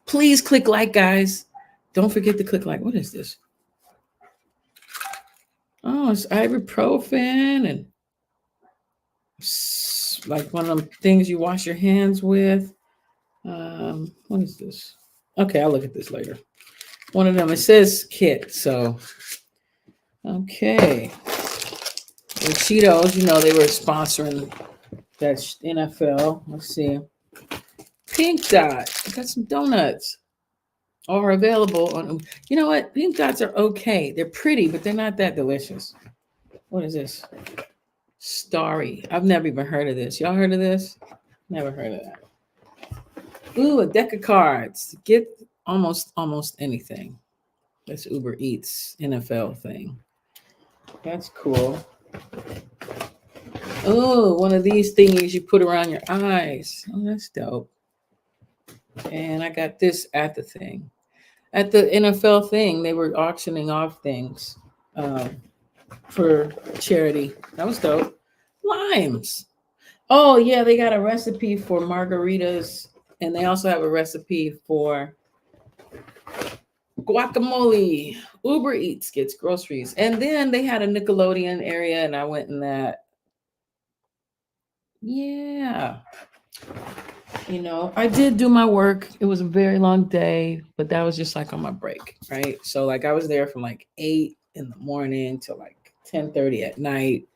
Please click like, guys. Don't forget to click like. What is this? Oh, it's ibuprofen and like one of them things you wash your hands with. What is this? Okay, I'll look at this later. One of them, it says kit. So, okay. The Cheetos, they were sponsoring that NFL. Let's see. Pink Dot. I got some donuts. Are available on. You know what? Pink Dots are okay. They're pretty, but they're not that delicious. What is this? Starry. I've never even heard of this. Y'all heard of this? Never heard of that. Ooh, a deck of cards. Get almost anything. That's Uber Eats NFL thing. That's cool. Oh, one of these things you put around your eyes. Oh, that's dope. And I got this at the thing. At the NFL thing, they were auctioning off things for charity. That was dope. Limes. Oh, yeah, they got a recipe for margaritas. And they also have a recipe for guacamole. Uber Eats gets groceries. And then they had a Nickelodeon area, and I went in that. Yeah. I did do my work. It was a very long day, but that was just like on my break, right? So like I was there from like 8 in the morning to like 10:30 at night.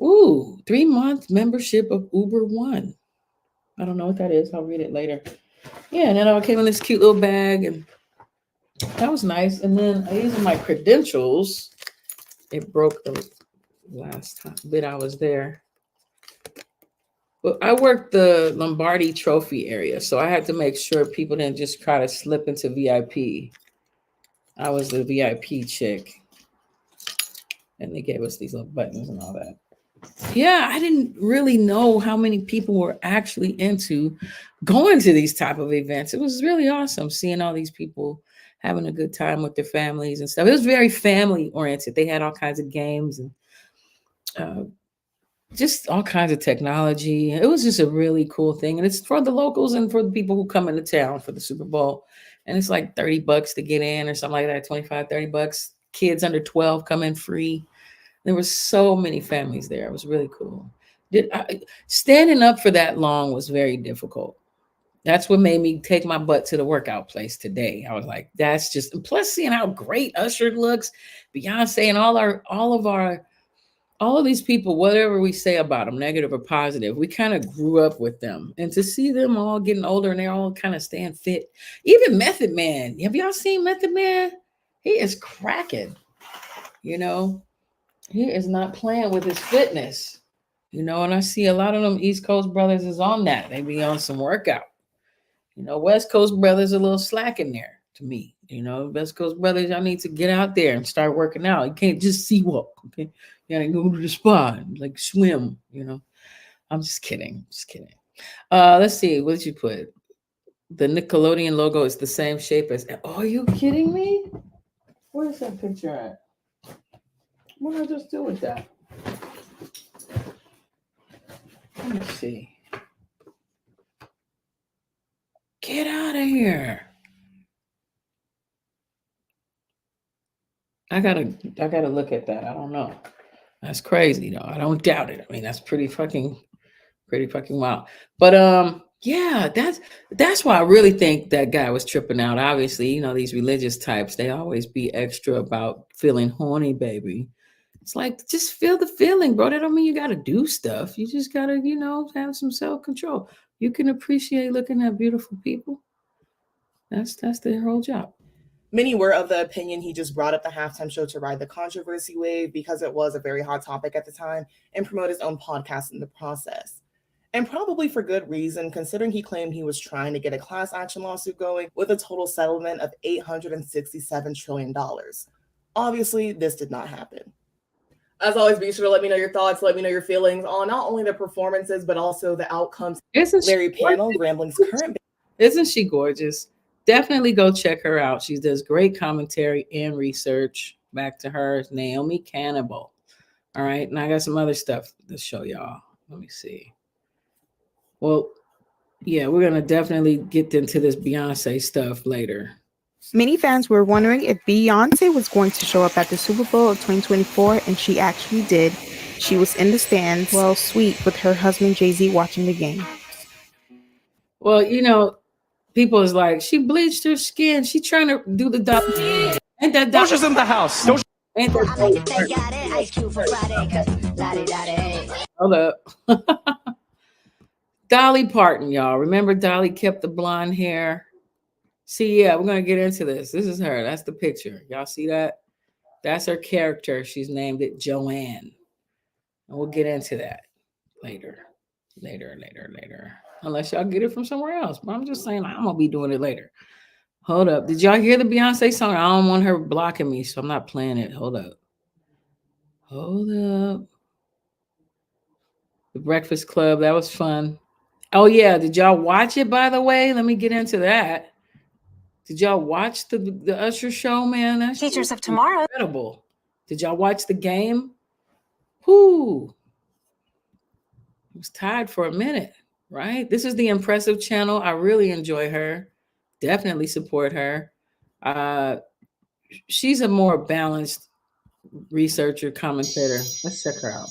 Ooh, 3-month membership of Uber One. I don't know what that is. I'll read it later. Yeah, and then I came in this cute little bag, and that was nice. And then these are my credentials. It broke the last bit I was there. Well, I worked the Lombardi Trophy area, so I had to make sure people didn't just try to slip into VIP. I was the VIP chick, and they gave us these little buttons and all that. Yeah, I didn't really know how many people were actually into going to these type of events. It was really awesome seeing all these people having a good time with their families and stuff. It was very family oriented. They had all kinds of games and just all kinds of technology. It was just a really cool thing. And it's for the locals and for the people who come into town for the Super Bowl. And it's like $30 to get in or something like that, $25-$30. Kids under 12 come in free. There were so many families there. It was really cool. Standing up for that long was very difficult. That's what made me take my butt to the workout place today. I was like, that's just, plus seeing how great Usher looks, Beyonce, and all of these people, whatever we say about them, negative or positive, we kind of grew up with them. And to see them all getting older and they're all kind of staying fit. Even Method Man. Have y'all seen Method Man? He is cracking. He is not playing with his fitness. And I see a lot of them East Coast brothers is on that. They be on some workout. West Coast brothers are a little slack in there to me. West Coast brothers, y'all need to get out there and start working out. You can't just sea walk, okay? You gotta go to the spa and like swim, I'm just kidding. Let's see, what did you put? The Nickelodeon logo is the same shape as, are you kidding me? Where's that picture at? What did I just do with that? Let me see. Get out of here. I gotta look at that. I don't know. That's crazy though. I don't doubt it. I mean, that's pretty fucking wild. But yeah, that's why I really think that guy was tripping out. Obviously, these religious types, they always be extra about feeling horny, baby. It's like, just feel the feeling, bro. That don't mean you gotta do stuff. You just gotta, have some self-control. You can appreciate looking at beautiful people. That's their whole job. Many were of the opinion he just brought up the halftime show to ride the controversy wave because it was a very hot topic at the time and promote his own podcast in the process. And probably for good reason, considering he claimed he was trying to get a class action lawsuit going with a total settlement of $867 trillion. Obviously, this did not happen. As always, be sure to let me know your thoughts, let me know your feelings on not only the performances, but also the outcomes. Larry Panel, Grambling's current. Isn't she gorgeous? Definitely go check her out. She does great commentary and research. Back to her, Naomi Cannibal. All right, and I got some other stuff to show y'all. Let me see. Well, yeah, we're gonna definitely get into this Beyonce stuff later. Many fans were wondering if Beyonce was going to show up at the Super Bowl of 2024, and she actually did. She was in the stands, well, sweet, with her husband Jay-Z watching the game. Well, you know, people is like, she bleached her skin. She trying to do the dog. Ain't that Usher's in the house. Ain't that Hold up. Dolly Parton, y'all. Remember Dolly kept the blonde hair? See, yeah, we're going to get into this. This is her. That's the picture. Y'all see that? That's her character. She's named it Joanne. And we'll get into that later. Unless y'all get it from somewhere else. But I'm just saying I'm going to be doing it later. Hold up. Did y'all hear the Beyonce song? I don't want her blocking me, so I'm not playing it. Hold up. The Breakfast Club. That was fun. Oh, yeah. Did y'all watch it, by the way? Let me get into that. Did y'all watch the Usher show, man? That's Teachers of Tomorrow. Incredible. Did y'all watch the game? Whoo. It was tied for a minute, right? This is the Impressive channel. I really enjoy her. Definitely support her. She's a more balanced researcher, commentator. Let's check her out.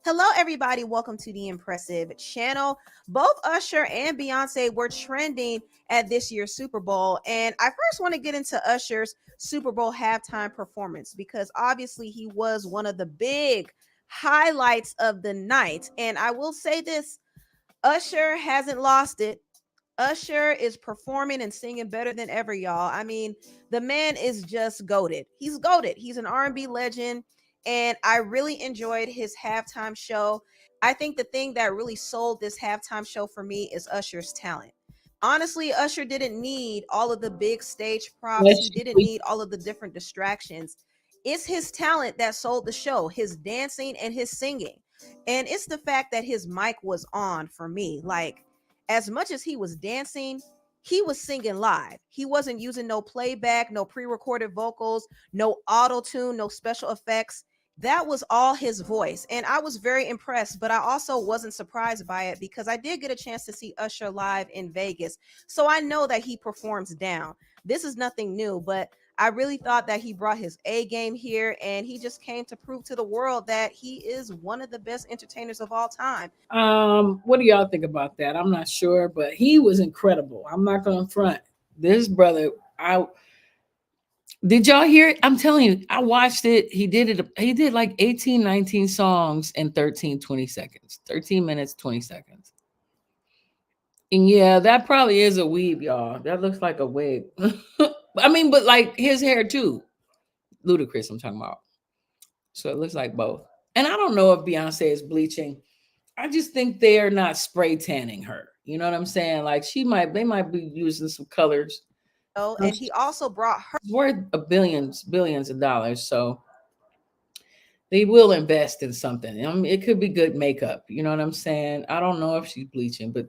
Hello, everybody. Welcome to the Impressive channel. Both Usher and Beyonce were trending at this year's Super Bowl. And I first want to get into Usher's Super Bowl halftime performance because obviously he was one of the big highlights of the night. And I will say this, Usher hasn't lost it. Usher is performing and singing better than ever, y'all. I mean, the man is just goated. He's goated. He's an R&B legend. And I really enjoyed his halftime show. I think the thing that really sold this halftime show for me is Usher's talent. Honestly, Usher didn't need all of the big stage props. He didn't need all of the different distractions. It's his talent that sold the show, his dancing and his singing. And it's the fact that his mic was on for me. Like, as much as he was dancing, he was singing live. He wasn't using no playback, no pre-recorded vocals, no auto-tune, no special effects. That was all his voice. And I was very impressed, but I also wasn't surprised by it because I did get a chance to see Usher live in Vegas. So I know that he performs down. This is nothing new, but I really thought that he brought his A game here and he just came to prove to the world that he is one of the best entertainers of all time. What do y'all think about that? I'm not sure, but he was incredible. I'm not going to front. This brother, did y'all hear it? I'm telling you, I watched it. He did like 18, 19 songs in 20 seconds. 13 minutes, 20 seconds. And yeah, that probably is a weave, y'all. That looks like a wig. I mean, but like his hair too. Ludacris, I'm talking about. So it looks like both. And I don't know if Beyonce is bleaching. I just think they're not spray tanning her. You know what I'm saying? Like they might be using some colors. Oh, and he also brought her worth billions of dollars. So they will invest in something. I mean, it could be good makeup. You know what I'm saying? I don't know if she's bleaching, but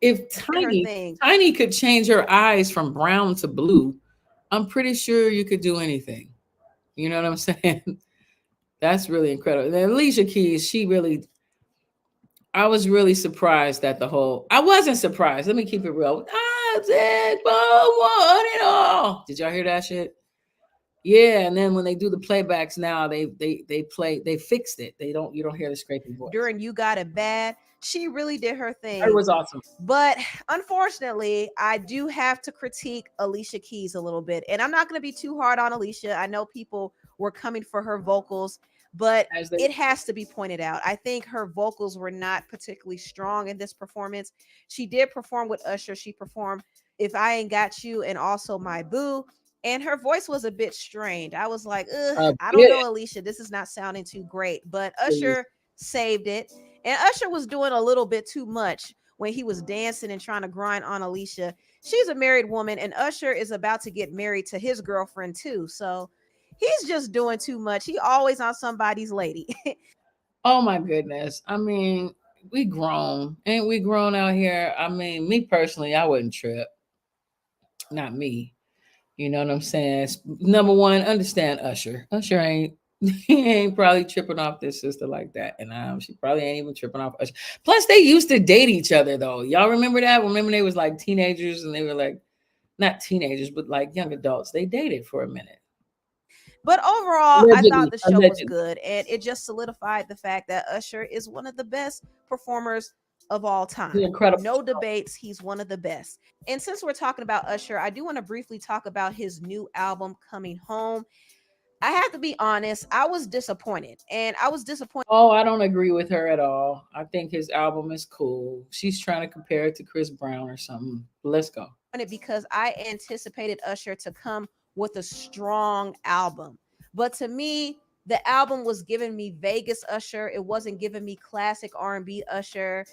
if Tiny could change her eyes from brown to blue, I'm pretty sure you could do anything. You know what I'm saying? That's really incredible. And Alicia Keys, I was really surprised at I wasn't surprised. Let me keep it real. Did y'all hear that shit? Yeah, and then when they do the playbacks now, they fixed it. You don't hear the scraping voice. During You Got It Bad, she really did her thing. It was awesome. But unfortunately, I do have to critique Alicia Keys a little bit. And I'm not going to be too hard on Alicia. I know people were coming for her vocals, but it has to be pointed out. I think her vocals were not particularly strong in this performance. She did perform with Usher. She performed If I Ain't Got You and also My Boo. And her voice was a bit strained. I was like, ugh, I don't know, Alicia, this is not sounding too great. But Usher saved it. And Usher was doing a little bit too much when he was dancing and trying to grind on Alicia. She's a married woman, and Usher is about to get married to his girlfriend too. So he's just doing too much. He always on somebody's lady. Oh my goodness. I mean, we grown. Ain't we grown out here? I mean, me personally, I wouldn't trip. Not me. You know what I'm saying? Number one, understand Usher. Usher ain't he ain't probably tripping off this sister like that. And she probably ain't even tripping off Usher. Plus, they used to date each other though. Y'all remember that? Remember they was like teenagers and they were like not teenagers, but like young adults. They dated for a minute. But overall, Allegedly, I thought the show was allegedly. good, and it just solidified the fact that Usher is one of the best performers of all time. Incredible. No debates, he's one of the best. And since we're talking about Usher, I do want to briefly talk about his new album, Coming Home. I have to be honest, I was disappointed, and I was disappointed. Oh, I don't agree with her at all. I think his album is cool. She's trying to compare it to Chris Brown or something. Let's go. Because I anticipated Usher to come with a strong album. But to me, the album was giving me Vegas Usher. It wasn't giving me classic R&B Usher.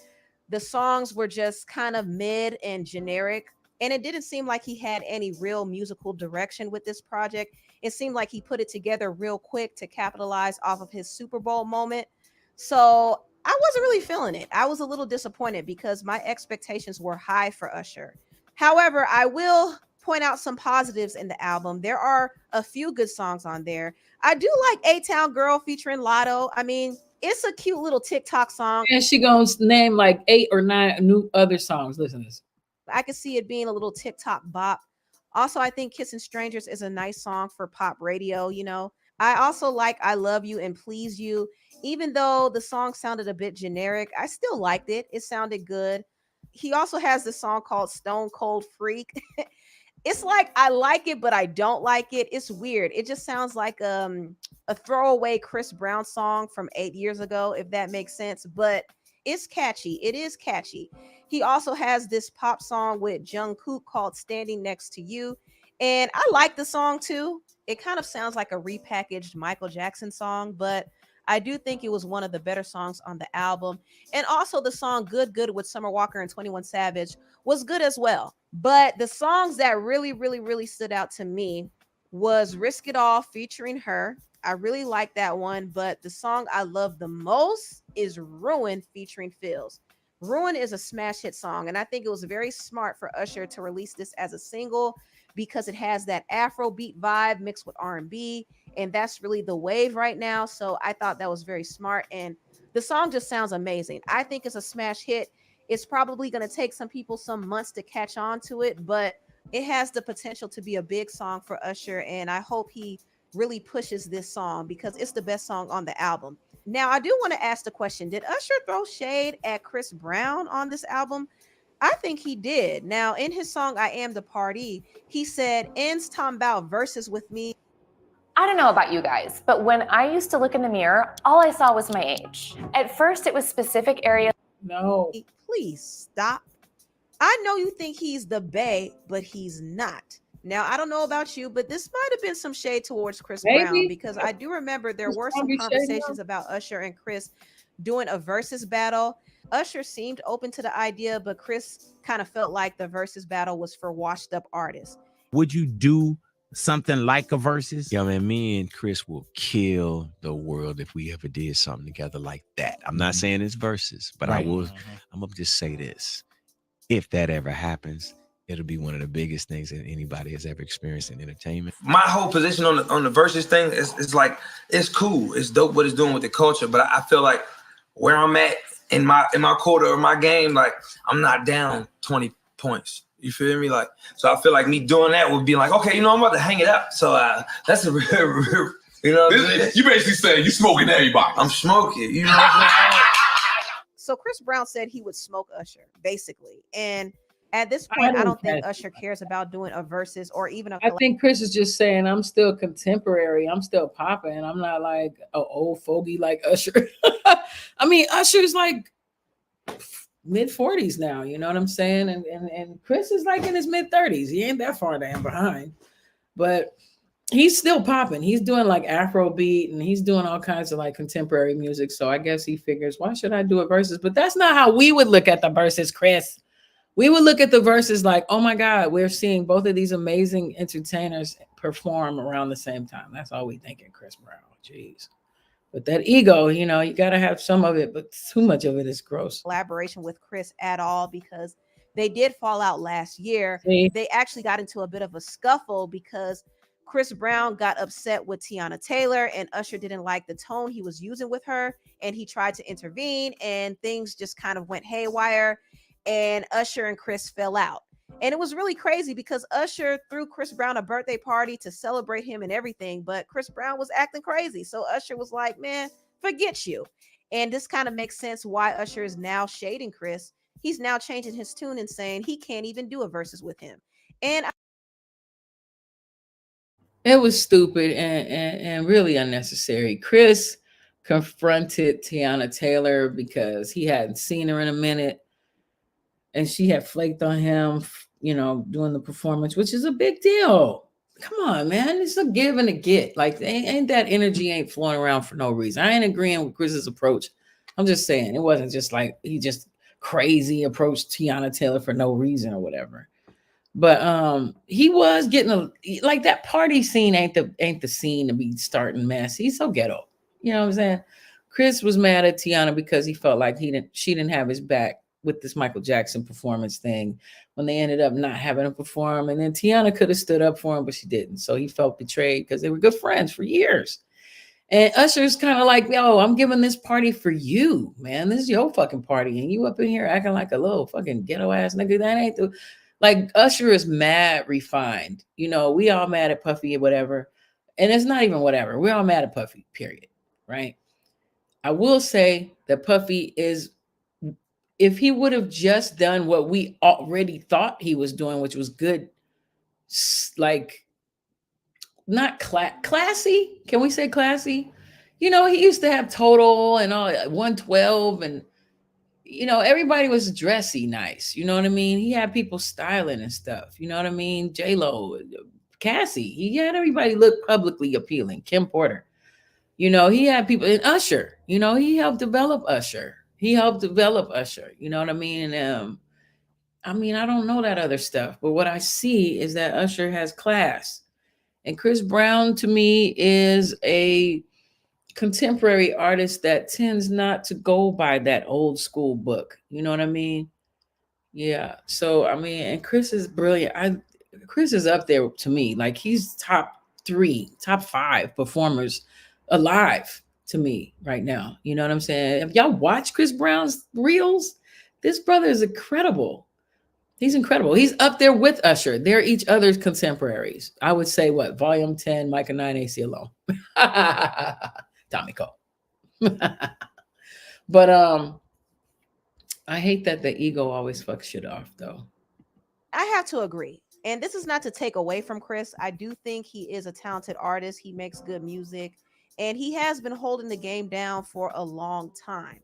The songs were just kind of mid and generic. And it didn't seem like he had any real musical direction with this project. It seemed like he put it together real quick to capitalize off of his Super Bowl moment. So I wasn't really feeling it. I was a little disappointed because my expectations were high for Usher. However, I will point out some positives in the album. There are a few good songs on there. I do like A-Town Girl featuring Lotto. I mean, it's a cute little TikTok song. And she gonna name like 8 or 9 new other songs. Listen to this. I could see it being a little TikTok bop. Also, I think Kissing Strangers is a nice song for pop radio, you know. I also like I Love You and Please You. Even though the song sounded a bit generic, I still liked it. It sounded good. He also has this song called Stone Cold Freak. It's like I like it, but I don't like it. It's weird. It just sounds like a throwaway Chris Brown song from 8 years ago, if that makes sense. But it's catchy. It is catchy. He also has this pop song with Jungkook called Standing Next to You. And I like the song too. It kind of sounds like a repackaged Michael Jackson song, but I do think it was one of the better songs on the album. And also the song Good Good with Summer Walker and 21 Savage was good as well. But the songs that really stood out to me was Risk It All featuring Her. I really like that one, but the song I love the most is Ruin featuring Fields. Ruin is a smash hit song, and I think it was very smart for Usher to release this as a single because it has that Afrobeat vibe mixed with R&B, and that's really the wave right now. So I thought that was very smart, and the song just sounds amazing. I think it's a smash hit. It's probably going to take some people some months to catch on to it, but it has the potential to be a big song for Usher, and I hope he really pushes this song because it's the best song on the album. Now, I do want to ask the question, did Usher throw shade at Chris Brown on this album? I think he did. Now, in his song, I Am the Party, he said, ends talking about verses with me. I don't know about you guys, but when I used to look in the mirror, all I saw was my age. At first, it was specific areas. No. Please stop. I know you think he's the bae, but he's not. Now, I don't know about you, but this might have been some shade towards Chris Brown because I do remember there were some conversations about Usher and Chris doing a versus battle. Usher seemed open to the idea, but Chris kind of felt like the versus battle was for washed up artists. Would you do something like a versus? Yeah, man, me and Chris will kill the world if we ever did something together like that. I'm not saying it's versus, but right. I'm gonna just say this. If that ever happens, it'll be one of the biggest things that anybody has ever experienced in entertainment. My whole position on the versus thing is like, it's cool, it's dope what it's doing with the culture, but I feel like where I'm at in my quarter or my game, like I'm not down 20 points. You feel me? Like, so I feel like me doing that would be like, okay, you know, I'm about to hang it up. So that's a real, you know, you basically saying you smoking everybody. I'm smoking, you know what I'm saying? So Chris Brown said he would smoke Usher, basically, and at this point, I don't think Usher cares about doing a versus or even a. I think Chris is just saying, I'm still contemporary. I'm still popping. I'm not like an old fogey like Usher. I mean, Usher's like mid-40s now, you know what I'm saying? And Chris is like in his mid-30s. He ain't that far damn behind. But he's still popping. He's doing like Afrobeat and he's doing all kinds of like contemporary music. So I guess he figures, why should I do a versus? But that's not how we would look at the versus, Chris. We would look at the verses like, oh my God, we're seeing both of these amazing entertainers perform around the same time. That's all we thinking, Chris Brown. Jeez. But that ego, you know, you got to have some of it, but too much of it is gross. Collaboration with Chris at all, because they did fall out last year. See? They actually got into a bit of a scuffle because Chris Brown got upset with Tiana Taylor and Usher didn't like the tone he was using with her, and he tried to intervene and things just kind of went haywire, and Usher and Chris fell out. And it was really crazy because Usher threw Chris Brown a birthday party to celebrate him and everything, but Chris Brown was acting crazy. So Usher was like, man, forget you. And this kind of makes sense why Usher is now shading Chris. He's now changing his tune and saying he can't even do a versus with him. And it was stupid and really unnecessary. Chris confronted Tiana Taylor because he hadn't seen her in a minute and she had flaked on him, you know, doing the performance, which is a big deal. Come on, man. It's a give and a get. Like, ain't that energy ain't flowing around for no reason. I ain't agreeing with Chris's approach. I'm just saying it wasn't just like he just crazy approached Tiana Taylor for no reason or whatever. But he was getting like that party scene ain't the scene to be starting mess. He's so ghetto. You know what I'm saying? Chris was mad at Tiana because he felt like she didn't have his back with this Michael Jackson performance thing when they ended up not having him perform. And then Tiana could have stood up for him, but she didn't. So he felt betrayed because they were good friends for years. And Usher's kind of like, yo, I'm giving this party for you, man. This is your fucking party. And you up in here acting like a little fucking ghetto ass nigga. That ain't the, like, Usher is mad refined. You know, we all mad at Puffy or whatever. And it's not even whatever. We're all mad at Puffy, period. Right? I will say that Puffy is, if he would have just done what we already thought he was doing, which was good, like, not classy. Can we say classy? You know, he used to have Total and all 112, and you know, everybody was dressy nice. You know what I mean? He had people styling and stuff. You know what I mean? J-Lo, Cassie. He had everybody look publicly appealing. Kim Porter. You know, he had people, and Usher. You know, he helped develop Usher. You know what I mean? I mean, I don't know that other stuff, but what I see is that Usher has class. And Chris Brown, to me, is a contemporary artist that tends not to go by that old school book. You know what I mean? Yeah. So, I mean, and Chris is brilliant. Chris is up there to me. Like, he's top 5 performers alive to me right now. You know what I'm saying? If y'all watch Chris Brown's reels, this brother is incredible. He's incredible. He's up there with Usher. They're each other's contemporaries. I would say what? Volume 10, Micah 9, AC alone. Tommy Cole. But I hate that the ego always fucks shit off, though. I have to agree. And this is not to take away from Chris. I do think he is a talented artist. He makes good music, and he has been holding the game down for a long time.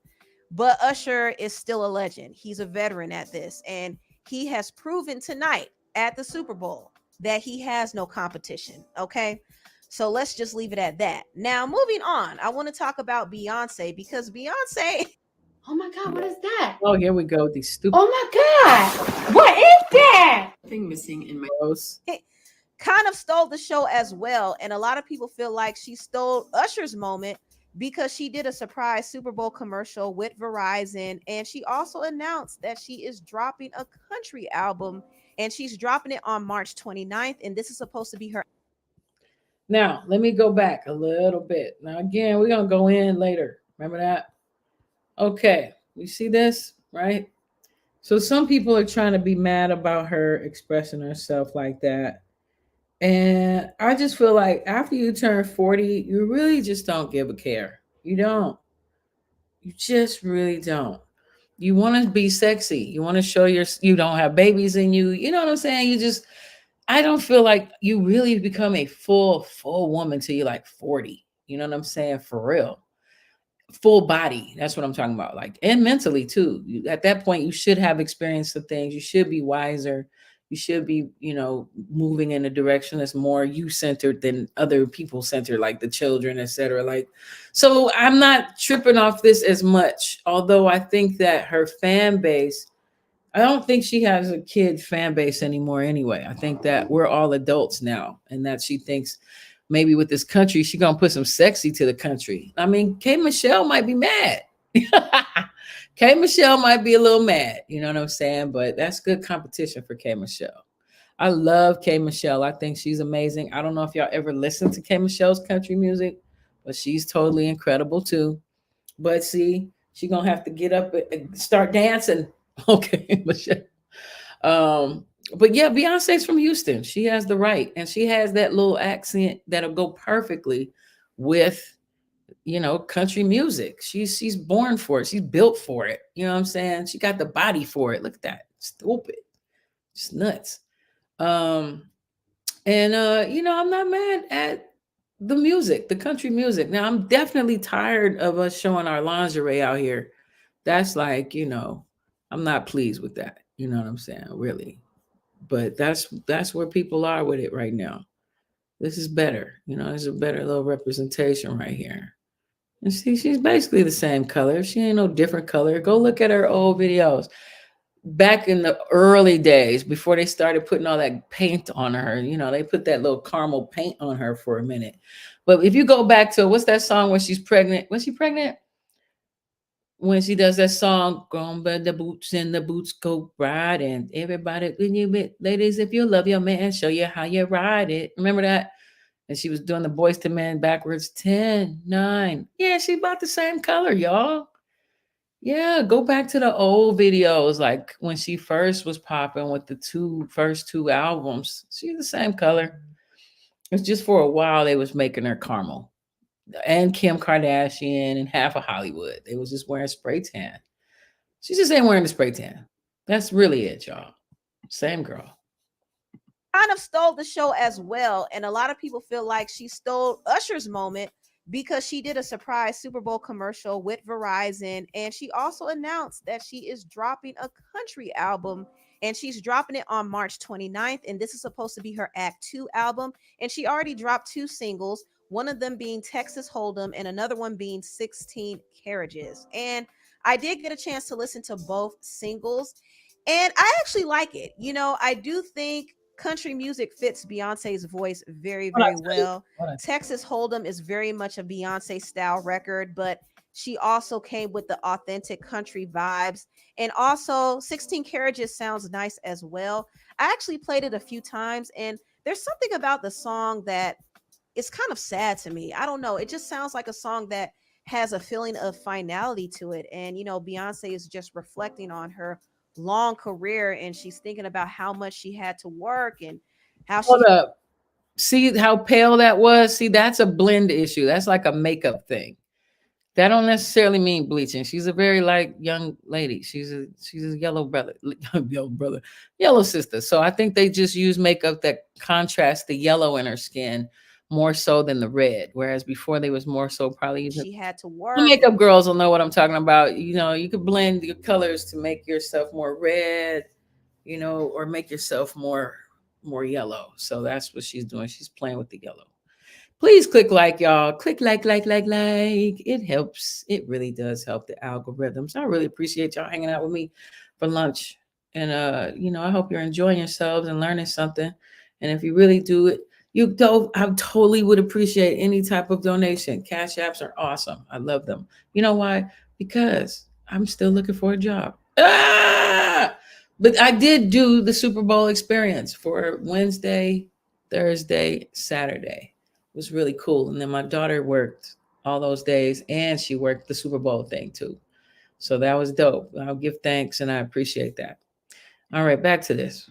But Usher is still a legend. He's a veteran at this, and he has proven tonight at the Super Bowl that he has no competition. Okay. So let's just leave it at that. Now, moving on, I want to talk about Beyonce, because Beyonce. Oh my God, what is that? Oh, here we go. These stupid. Oh my God, what is that? Thing missing in my house. Kind of stole the show as well. And a lot of people feel like she stole Usher's moment because she did a surprise Super Bowl commercial with Verizon. And she also announced that she is dropping a country album, and she's dropping it on March 29th. And this is supposed to be her. Now, let me go back a little bit. Now, again, we're going to go in later. Remember that? Okay. You see this, right? So some people are trying to be mad about her expressing herself like that. And I just feel like after you turn 40, you really just don't give a care. You don't. You just really don't. You want to be sexy. You want to show you don't have babies in you. You know what I'm saying? I don't feel like you really become a full woman till you're like 40. You know what I'm saying? For real. full body. That's what I'm talking about. Like, and mentally too. At that point, you should have experienced the things. You should be wiser. You should be, moving in a direction that's more you centered than other people centered, like the children, etc. Like, so I'm not tripping off this as much. Although I think that her fan base, I don't think she has a kid fan base anymore anyway. I think that we're all adults now, and that she thinks maybe with this country, she gonna put some sexy to the country. I mean, K. Michelle might be mad. K. Michelle might be a little mad, you know what I'm saying? But that's good competition for K. Michelle. I love K. Michelle. I think she's amazing. I don't know if y'all ever listened to K. Michelle's country music, but she's totally incredible too. But see, she gonna have to get up and start dancing. Okay, Michelle. But yeah, Beyonce's from Houston. She has the right, and she has that little accent that'll go perfectly with, country music. She's born for it. She's built for it. You know what I'm saying? She got the body for it. Look at that. Stupid. Just nuts. I'm not mad at the music, the country music. Now, I'm definitely tired of us showing our lingerie out here. That's like, I'm not pleased with that. You know what I'm saying? Really. But that's where people are with it right now. This is better. There's a better little representation right here. And see, she's basically the same color. She ain't no different color. Go look at her old videos. Back in the early days, before they started putting all that paint on her, they put that little caramel paint on her for a minute. But if you go back to, what's that song when she's pregnant? Was she pregnant? When she does that song, "Grown by the boots and the boots go riding." Everybody, ladies, if you love your man, show you how you ride it. Remember that? And she was doing the Boys to Men backwards, 10, 9. Yeah, she about the same color, y'all. Yeah, go back to the old videos, like when she first was popping with the first two albums. She's the same color. It's just for a while they was making her caramel. And Kim Kardashian and half of Hollywood. They was just wearing spray tan. She just ain't wearing the spray tan. That's really it, y'all. Same girl. Kind of stole the show as well. And a lot of people feel like she stole Usher's moment because she did a surprise Super Bowl commercial with Verizon. And she also announced that she is dropping a country album, and she's dropping it on March 29th. And this is supposed to be her Act 2 album. And she already dropped 2 singles, one of them being Texas Hold'em and another one being 16 Carriages. And I did get a chance to listen to both singles, and I actually like it. I do think country music fits Beyonce's voice very, very well. Texas Hold'em is very much a Beyonce style record, but she also came with the authentic country vibes. And also 16 Carriages sounds nice as well. I actually played it a few times, and there's something about the song that is kind of sad to me. I don't know. It just sounds like a song that has a feeling of finality to it. And, Beyonce is just reflecting on her long career, and she's thinking about how much she had to work and how she. Hold up. See how pale that was? See, that's a blend issue. That's like a makeup thing. That don't necessarily mean bleaching. She's a very young lady. She's a yellow yellow sister. So I think they just use makeup that contrasts the yellow in her skin more so than the red. Whereas before they was more so probably using. She had to work. The makeup girls will know what I'm talking about. You could blend your colors to make yourself more red, or make yourself more yellow. So that's what she's doing. She's playing with the yellow. Please click like, y'all. Click like. It helps. It really does help the algorithms. I really appreciate y'all hanging out with me for lunch. And I hope you're enjoying yourselves and learning something. And if you really do it, I totally would appreciate any type of donation. Cash apps are awesome. I love them. You know why? Because I'm still looking for a job. But I did do the Super Bowl experience for Wednesday, Thursday, Saturday. It was really cool. And then my daughter worked all those days, and she worked the Super Bowl thing too. So that was dope. I'll give thanks, and I appreciate that. All right, back to this.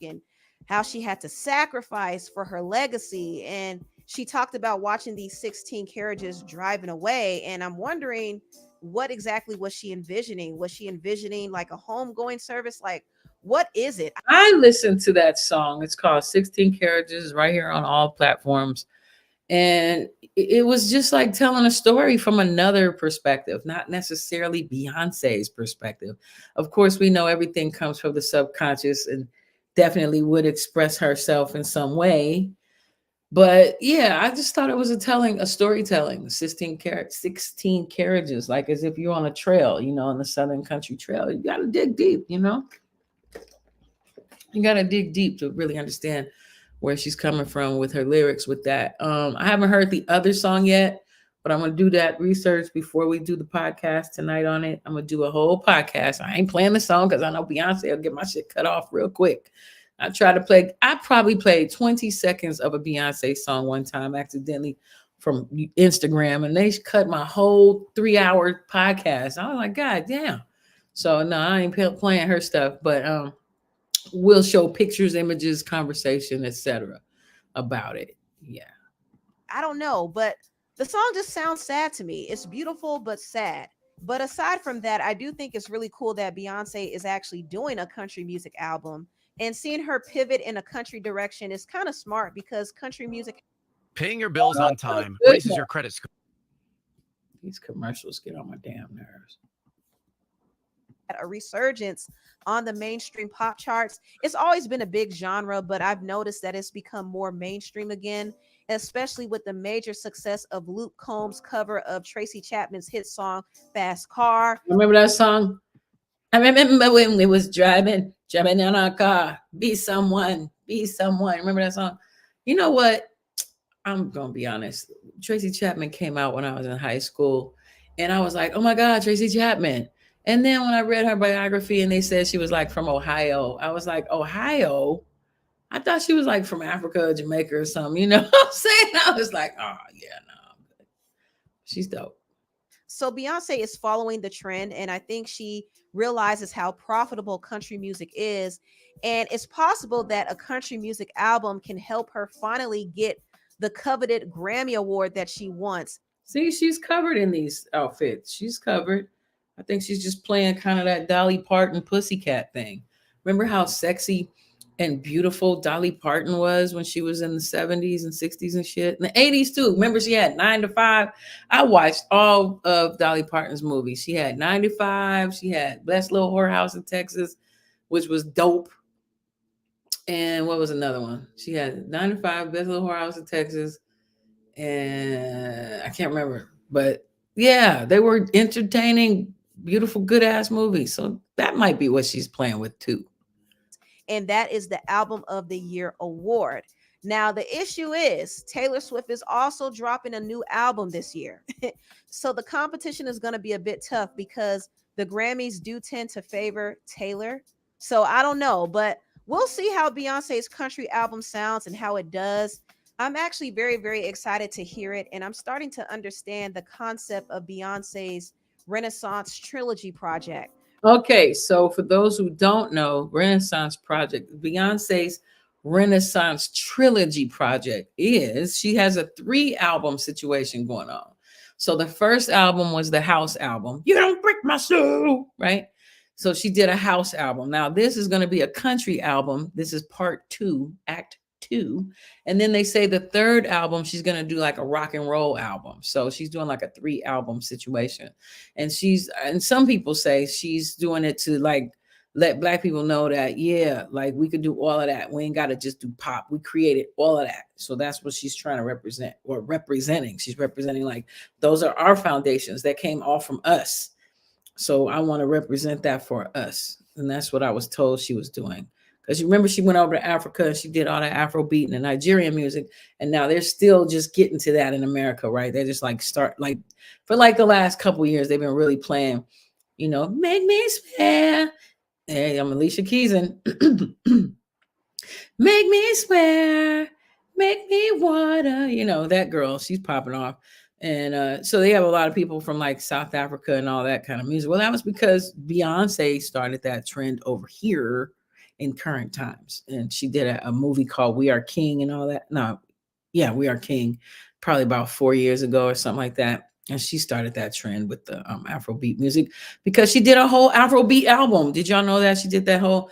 And how she had to sacrifice for her legacy. And she talked about watching these 16 Carriages driving away. And I'm wondering, what exactly was she envisioning? Was she envisioning like a homegoing service? Like, what is it? I listened to that song. It's called 16 Carriages, right here on all platforms. And it was just like telling a story from another perspective, not necessarily Beyonce's perspective. Of course, we know everything comes from the subconscious and definitely would express herself in some way. But yeah, I just thought it was a storytelling, 16 carriages, like as if you're on a trail, on the Southern Country Trail. You got to dig deep, You got to dig deep to really understand where she's coming from with her lyrics with that. I haven't heard the other song yet, but I'm going to do that research before we do the podcast tonight on it. I'm going to do a whole podcast. I ain't playing the song because I know Beyonce will get my shit cut off real quick. I probably played 20 seconds of a Beyonce song one time accidentally from Instagram, and they cut my whole 3-hour podcast. I was like, God damn. So no, I ain't playing her stuff, but we'll show pictures, images, conversation, etc. about it. Yeah. I don't know, but the song just sounds sad to me. It's beautiful, but sad. But aside from that, I do think it's really cool that Beyonce is actually doing a country music album, and seeing her pivot in a country direction is kind of smart because country music. Paying your bills on time raises your credit score. These commercials get on my damn nerves. A resurgence on the mainstream pop charts. It's always been a big genre, but I've noticed that it's become more mainstream again, especially with the major success of Luke Combs' cover of Tracy Chapman's hit song Fast Car. Remember that song? I remember when we was driving in our car. Be someone. Remember that song? You know what? I'm gonna be honest. Tracy Chapman came out when I was in high school, and I was like, oh my God, Tracy Chapman. And then when I read her biography and they said she was like from Ohio, I was like, Ohio? I thought she was like from Africa or Jamaica or something. You know what I'm saying? I was like, oh yeah, no. She's dope. So Beyonce is following the trend, and I think she realizes how profitable country music is. And it's possible that a country music album can help her finally get the coveted Grammy Award that she wants. See, she's covered in these outfits. She's covered. I think she's just playing kind of that Dolly Parton pussycat thing. Remember how sexy and beautiful Dolly Parton was when she was in the 70s and 60s and shit? In the 80s too. Remember she had 9 to 5? I watched all of Dolly Parton's movies. She had 9 to 5. She had Blessed Little Whorehouse in Texas, which was dope. And what was another one? She had 9 to 5, Blessed Little Whorehouse in Texas. And I can't remember. But yeah, they were entertaining, beautiful, good ass movies. So that might be what she's playing with too. And that is the Album of the Year award. Now, the issue is Taylor Swift is also dropping a new album this year. So the competition is going to be a bit tough because the Grammys do tend to favor Taylor. So I don't know, but we'll see how Beyonce's country album sounds and how it does. I'm actually very, very excited to hear it. And I'm starting to understand the concept of Beyonce's Renaissance Trilogy project. Okay, so for those who don't know, Renaissance Project, Beyonce's Renaissance Trilogy project is she has a 3-album situation going on. So the first album was the house album. You don't break my soul, right? So she did a house album. Now this is going to be a country album. This is part 2, act 2. And then they say the third album, she's going to do like a rock and roll album. So she's doing like a 3-album situation. And some people say she's doing it to like let Black people know that, yeah, like we could do all of that. We ain't got to just do pop. We created all of that. So that's what she's trying to represent or representing. She's representing like those are our foundations that came all from us. So I want to represent that for us. And that's what I was told she was doing. Because you remember she went over to Africa and she did all that Afrobeat and the Nigerian music. And now they're still just getting to that in America, right? They're just like for like the last couple of years, they've been really playing, Make Me Swear. Hey, I'm Alicia Keys and Make Me Swear, Make Me Water. That girl, she's popping off. And so they have a lot of people from like South Africa and all that kind of music. Well, that was because Beyonce started that trend over here in current times. And she did a movie called We Are King and all that. We Are King, probably about 4 years ago or something like that. And she started that trend with the Afrobeat music because she did a whole Afrobeat album. Did y'all know that? She did that whole,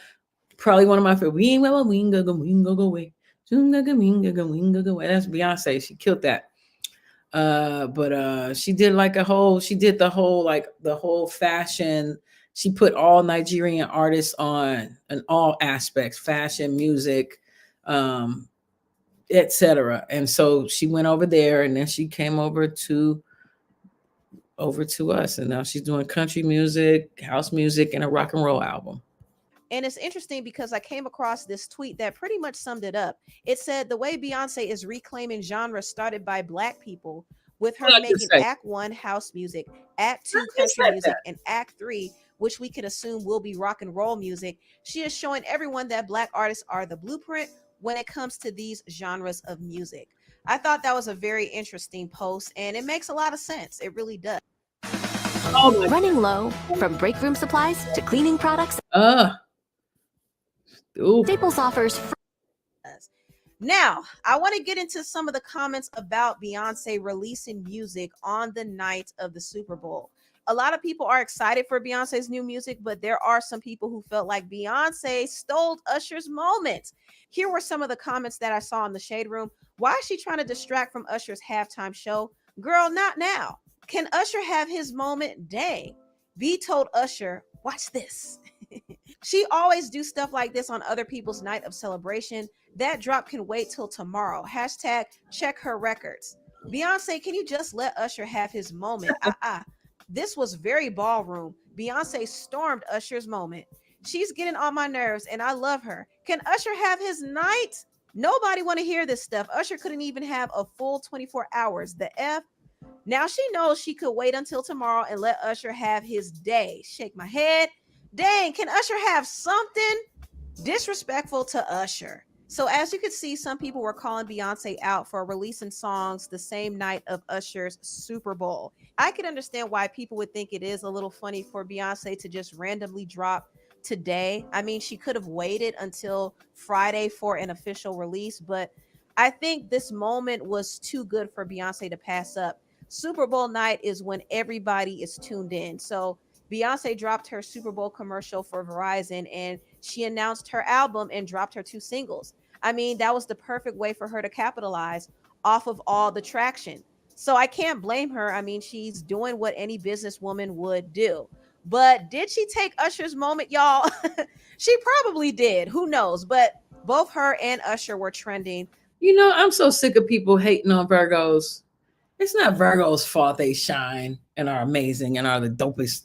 probably one of my favorite, We Ain't Go Go Away. That's Beyonce. She killed that. But she did the whole fashion. She put all Nigerian artists on in all aspects, fashion, music, etc. And so she went over there, and then she came over to us, and now she's doing country music, house music, and a rock and roll album. And it's interesting because I came across this tweet that pretty much summed it up. It said the way Beyonce is reclaiming genres started by Black people, with her making Act 1 house music, Act 2 country music, and Act 3, which we could assume will be rock and roll music. She is showing everyone that Black artists are the blueprint when it comes to these genres of music. I thought that was a very interesting post, and it makes a lot of sense. It really does. Running low, from break room supplies to cleaning products. Staples offers. Now, I want to get into some of the comments about Beyonce releasing music on the night of the Super Bowl. A lot of people are excited for Beyonce's new music, but there are some people who felt like Beyonce stole Usher's moment. Here were some of the comments that I saw in the Shade Room. Why is she trying to distract from Usher's halftime show? Girl, not now. Can Usher have his moment? Dang. B told Usher, watch this. She always do stuff like this on other people's night of celebration. That drop can wait till tomorrow. Hashtag check her records. Beyonce, can you just let Usher have his moment? This was very ballroom. Beyonce stormed Usher's moment. She's getting on my nerves and I love her. Can Usher have his night? Nobody want to hear this stuff. Usher couldn't even have a full 24 hours. The F. Now she knows she could wait until tomorrow and let Usher have his day. Shake my head. Dang, can Usher have something? Disrespectful to Usher. So as you can see, some people were calling Beyonce out for releasing songs the same night of Usher's Super Bowl. I can understand why people would think it is a little funny for Beyonce to just randomly drop today. I mean, she could have waited until Friday for an official release, but I think this moment was too good for Beyonce to pass up. Super Bowl night is when everybody is tuned in. So Beyonce dropped her Super Bowl commercial for Verizon and she announced her album and dropped her 2 singles. I mean, that was the perfect way for her to capitalize off of all the traction. So I can't blame her. I mean, she's doing what any businesswoman would do. But did she take Usher's moment, y'all? She probably did. Who knows? But both her and Usher were trending. You know, I'm so sick of people hating on Virgos. It's not Virgos' fault they shine and are amazing and are the dopest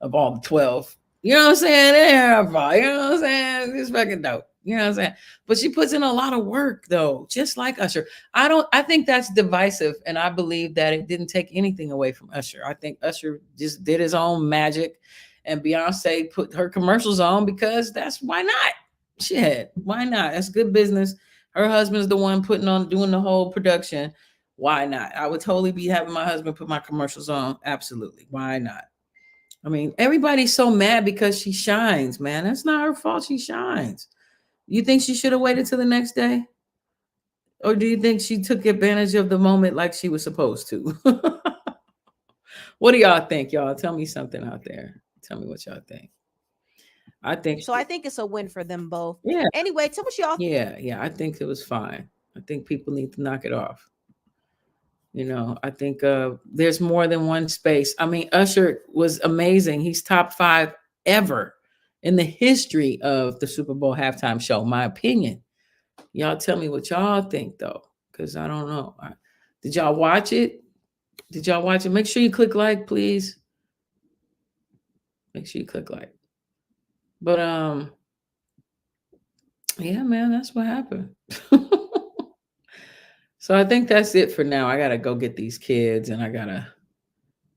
of all the 12. You know what I'm saying? They're her fault. You know what I'm saying? It's fucking dope. You know what I'm saying? But she puts in a lot of work though, just like Usher. I think that's divisive, and I believe that it didn't take anything away from Usher. I think Usher just did his own magic, and Beyonce put her commercials on because why not? Shit, why not? That's good business. Her husband's the one doing the whole production. Why not? I would totally be having my husband put my commercials on. Absolutely. Why not? I mean, everybody's so mad because she shines, man. That's not her fault. She shines. You think she should have waited till the next day? Or do you think she took advantage of the moment like she was supposed to? What do y'all think, y'all? Tell me something out there. Tell me what y'all think. I think it's a win for them both. Yeah. Anyway, tell us y'all. Yeah. I think it was fine. I think people need to knock it off. You know, I think there's more than one space. I mean, Usher was amazing. He's top 5 ever in the history of the Super Bowl halftime show, my opinion. Y'all tell me what y'all think, though, because I don't know. Did y'all watch it? Make sure you click like, please. Make sure you click like. But, yeah, man, that's what happened. So I think that's it for now. I got to go get these kids and I got to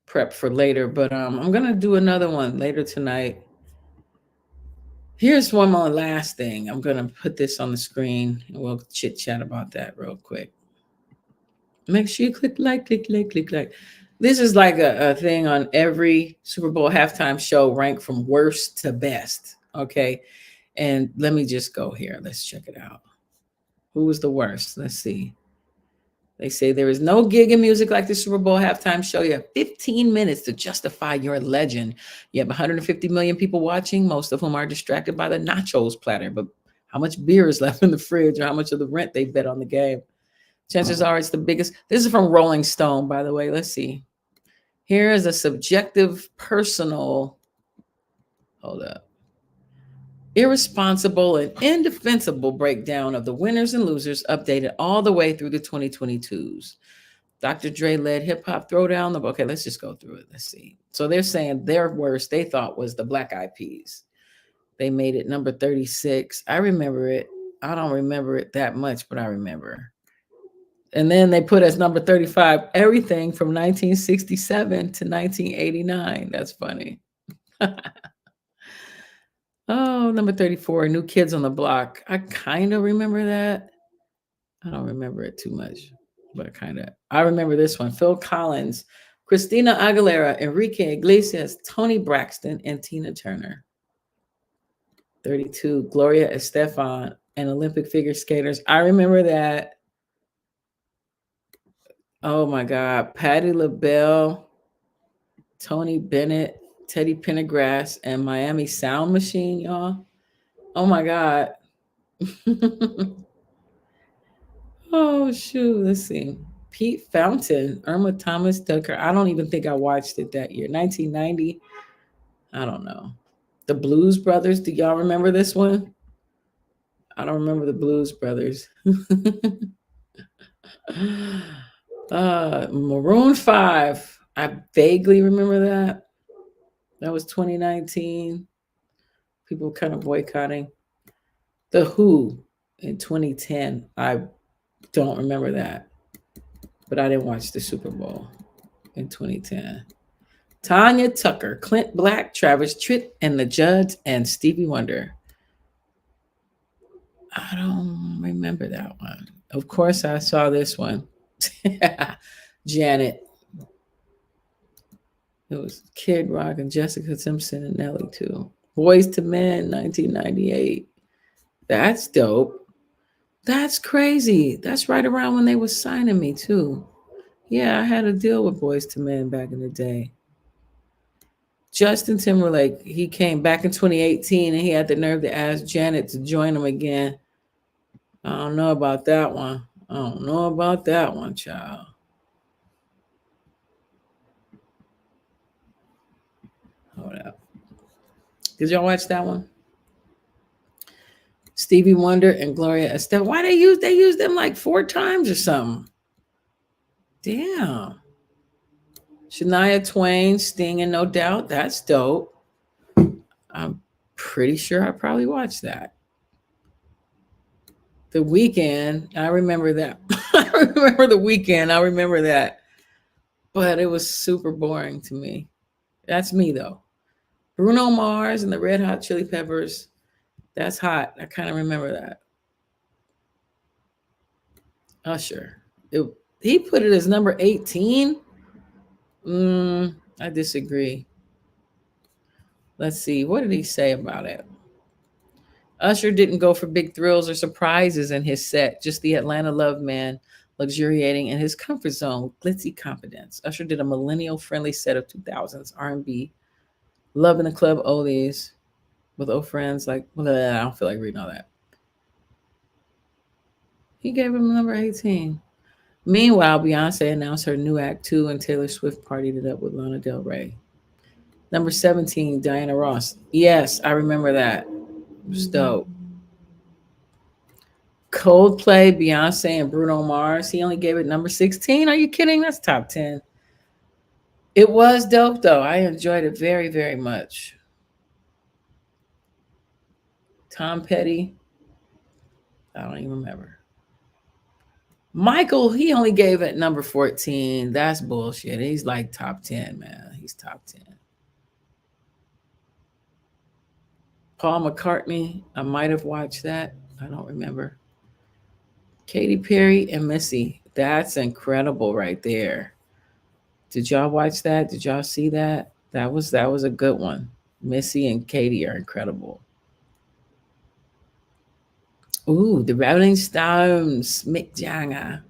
prep for later. But I'm going to do another one later tonight. Here's one more last thing. I'm going to put this on the screen and we'll chit chat about that real quick. Make sure you click like. This is like a thing on every Super Bowl halftime show, ranked from worst to best. Okay. And let me just go here. Let's check it out. Who was the worst? Let's see. They say there is no gig in music like the Super Bowl halftime show. You have 15 minutes to justify your legend. You have 150 million people watching, most of whom are distracted by the nachos platter. But how much beer is left in the fridge, or how much of the rent they bet on the game. Chances are it's the biggest. This is from Rolling Stone, by the way. Let's see. Here is a subjective, personal, hold up, irresponsible and indefensible breakdown of the winners and losers updated all the way through the 2022s. Dr. Dre led hip hop throwdown. Okay, let's just go through it. Let's see. So they're saying their worst they thought was the Black Eyed Peas. They made it number 36. I remember it. I don't remember it that much, but I remember. And then they put as number 35 everything from 1967 to 1989. That's funny. Oh, number 34, New Kids on the Block. I kind of remember that. I don't remember it too much, but kind of. I remember this one. Phil Collins, Christina Aguilera, Enrique Iglesias, Toni Braxton, and Tina Turner. 32, Gloria Estefan and Olympic figure skaters. I remember that. Oh my God. Patti LaBelle, Tony Bennett, Teddy Pendergrass, and Miami Sound Machine, y'all. Oh my God. Oh shoot. Let's see. Pete Fountain, Irma Thomas Tucker. I don't even think I watched it that year. 1990. I don't know. The Blues Brothers. Do y'all remember this one? I don't remember the Blues Brothers. Maroon 5. I vaguely remember that. That was 2019. People kind of boycotting. The Who in 2010. I don't remember that. But I didn't watch the Super Bowl in 2010. Tanya Tucker, Clint Black, Travis Tritt, and the Judds, and Stevie Wonder. I don't remember that one. Of course, I saw this one. Janet. It was Kid Rock and Jessica Simpson and Nelly too. Boys to Men, 1998. That's dope. That's crazy. That's right around when they were signing me too. Yeah, I had a deal with Boys to Men back in the day. Justin Timberlake, he came back in 2018 and he had the nerve to ask Janet to join him again. I don't know about that one. I don't know about that one, child. Hold up. Did y'all watch that one? Stevie Wonder and Gloria Estefan. Why they used them like 4 times or something? Damn. Shania Twain, Sting, and No Doubt. That's dope. I'm pretty sure I probably watched that. The Weeknd. I remember that. I remember The Weeknd. I remember that. But it was super boring to me. That's me though. Bruno Mars and the Red Hot Chili Peppers. That's hot. I kind of remember that. Usher. He put it as number 18. I disagree. Let's see. What did he say about it? Usher didn't go for big thrills or surprises in his set, just the Atlanta love man luxuriating in his comfort zone with glitzy confidence. Usher did a millennial-friendly set of 2000s R&B, love in the club oldies, with old friends like, I don't feel like reading all that. He gave him number 18. Meanwhile, Beyonce announced her new Act 2 and Taylor Swift partied it up with Lana Del Rey. Number 17, Diana Ross. Yes, I remember that. It was dope. Coldplay, Beyonce, and Bruno Mars. He only gave it number 16. Are you kidding? That's top 10. It was dope, though. I enjoyed it very, very much. Tom Petty. I don't even remember. Michael, he only gave it number 14. That's bullshit. He's like top 10, man. He's top 10. Paul McCartney, I might have watched that. I don't remember. Katy Perry and Missy. That's incredible right there. Did y'all watch that? Did y'all see that? That was a good one. Missy and Katy are incredible. Ooh, the Rolling Stones, Mick Jagger.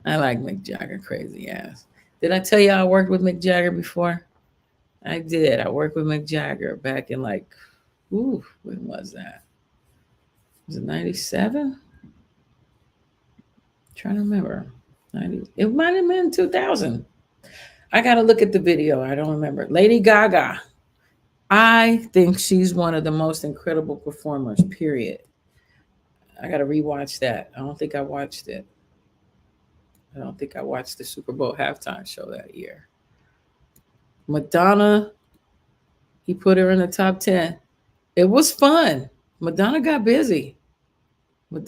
I like Mick Jagger, crazy ass. Did I tell you I worked with Mick Jagger before? I did. I worked with Mick Jagger back in when was that? Was it 97? Trying to remember. 90. It might have been 2000. I got to look at the video. I don't remember. Lady Gaga. I think she's one of the most incredible performers, period. I got to rewatch that. I don't think I watched it. I don't think I watched the Super Bowl halftime show that year. Madonna, he put her in the top 10. It was fun. Madonna got busy. I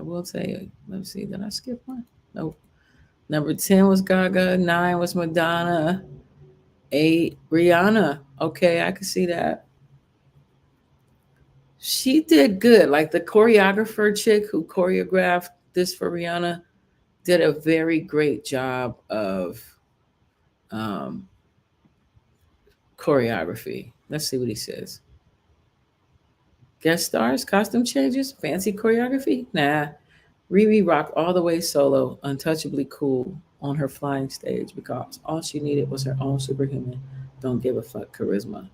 will tell you. Let me see. Did I skip one? Nope. Number 10 was Gaga. 9 was Madonna. 8, Rihanna. Okay, I can see that. She did good. Like the choreographer chick who choreographed this for Rihanna did a very great job of choreography. Let's see what he says. Guest stars, costume changes, fancy choreography? Nah. Riri rocked all the way solo, untouchably cool on her flying stage because all she needed was her own superhuman, don't give a fuck charisma.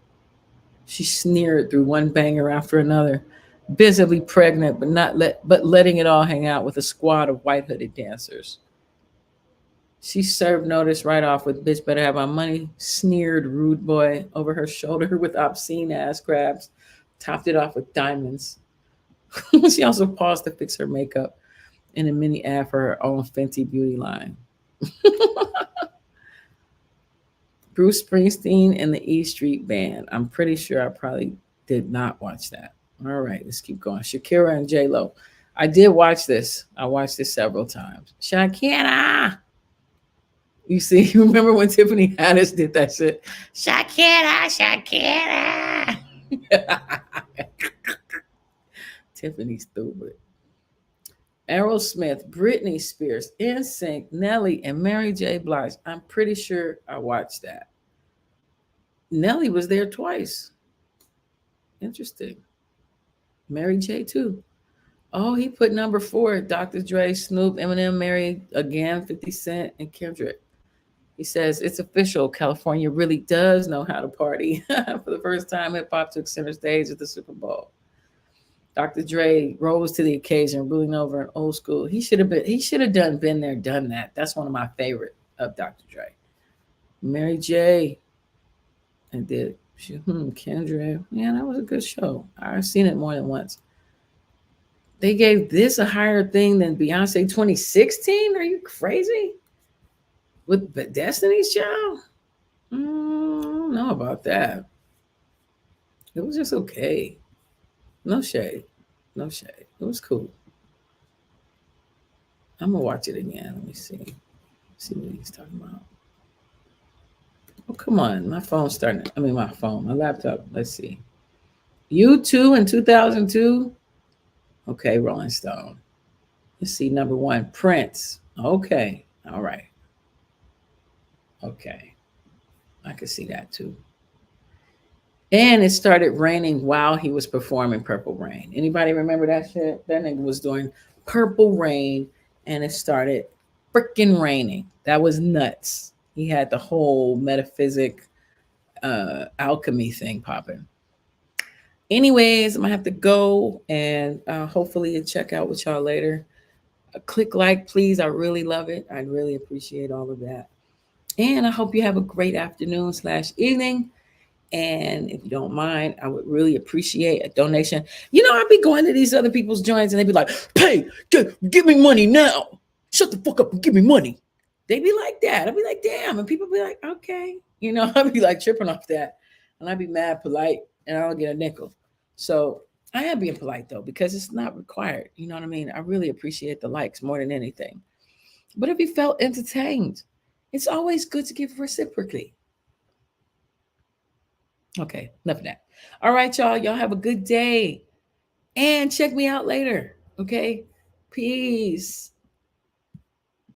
She sneered through one banger after another, visibly pregnant, but letting it all hang out with a squad of white hooded dancers. She served notice right off with "Bitch better have my money," sneered rude boy over her shoulder with obscene ass grabs, topped it off with diamonds. She also paused to fix her makeup in a mini ad for her own Fenty beauty line. Bruce Springsteen and the E Street Band. I'm pretty sure I probably did not watch that. All right, let's keep going. Shakira and J-Lo. I did watch this. I watched this several times. Shakira. You see, you remember when Tiffany Haddish did that shit? Shakira. Tiffany's stupid. Aerosmith, Britney Spears, NSYNC, Nelly, and Mary J. Blige. I'm pretty sure I watched that. Nelly was there twice. Interesting. Mary J. too. Oh, he put number 4, Dr. Dre, Snoop, Eminem, Mary again, 50 Cent, and Kendrick. He says, it's official. California really does know how to party. For the first time, hip hop took center stage at the Super Bowl. Dr. Dre rose to the occasion, ruling over an old school. He should have been there, done that. That's one of my favorite of Dr. Dre. Mary J. And did Kendrick. Yeah, that was a good show. I've seen it more than once. They gave this a higher thing than Beyonce 2016? Are you crazy? With Destiny's Child? I don't know about that. It was just okay. No shade. It was cool. I'm gonna watch it again. Let me see. See what he's talking about. Oh, come on. My laptop. Let's see. U2 in 2002. Okay, Rolling Stone. Let's see, number 1, Prince. Okay. All right. Okay. I could see that too. And it started raining while he was performing Purple Rain. Anybody remember that shit? That nigga was doing Purple Rain and it started freaking raining. That was nuts. He had the whole metaphysic alchemy thing popping. Anyways, I'm gonna have to go and hopefully check out with y'all later. Click like, please. I really love it. I really appreciate all of that. And I hope you have a great afternoon / evening. And if you don't mind, I would really appreciate a donation. You know, I'd be going to these other people's joints and they'd be like, "Hey, give me money now. Shut the fuck up and give me money." They'd be like that. I'd be like, damn. And people be like, okay. You know, I'd be like tripping off that. And I'd be mad polite and I don't get a nickel. So I am being polite though, because it's not required. You know what I mean? I really appreciate the likes more than anything. But if you felt entertained, it's always good to give reciprocally. Okay, enough of that. All right, y'all. Y'all have a good day. And check me out later. Okay? Peace.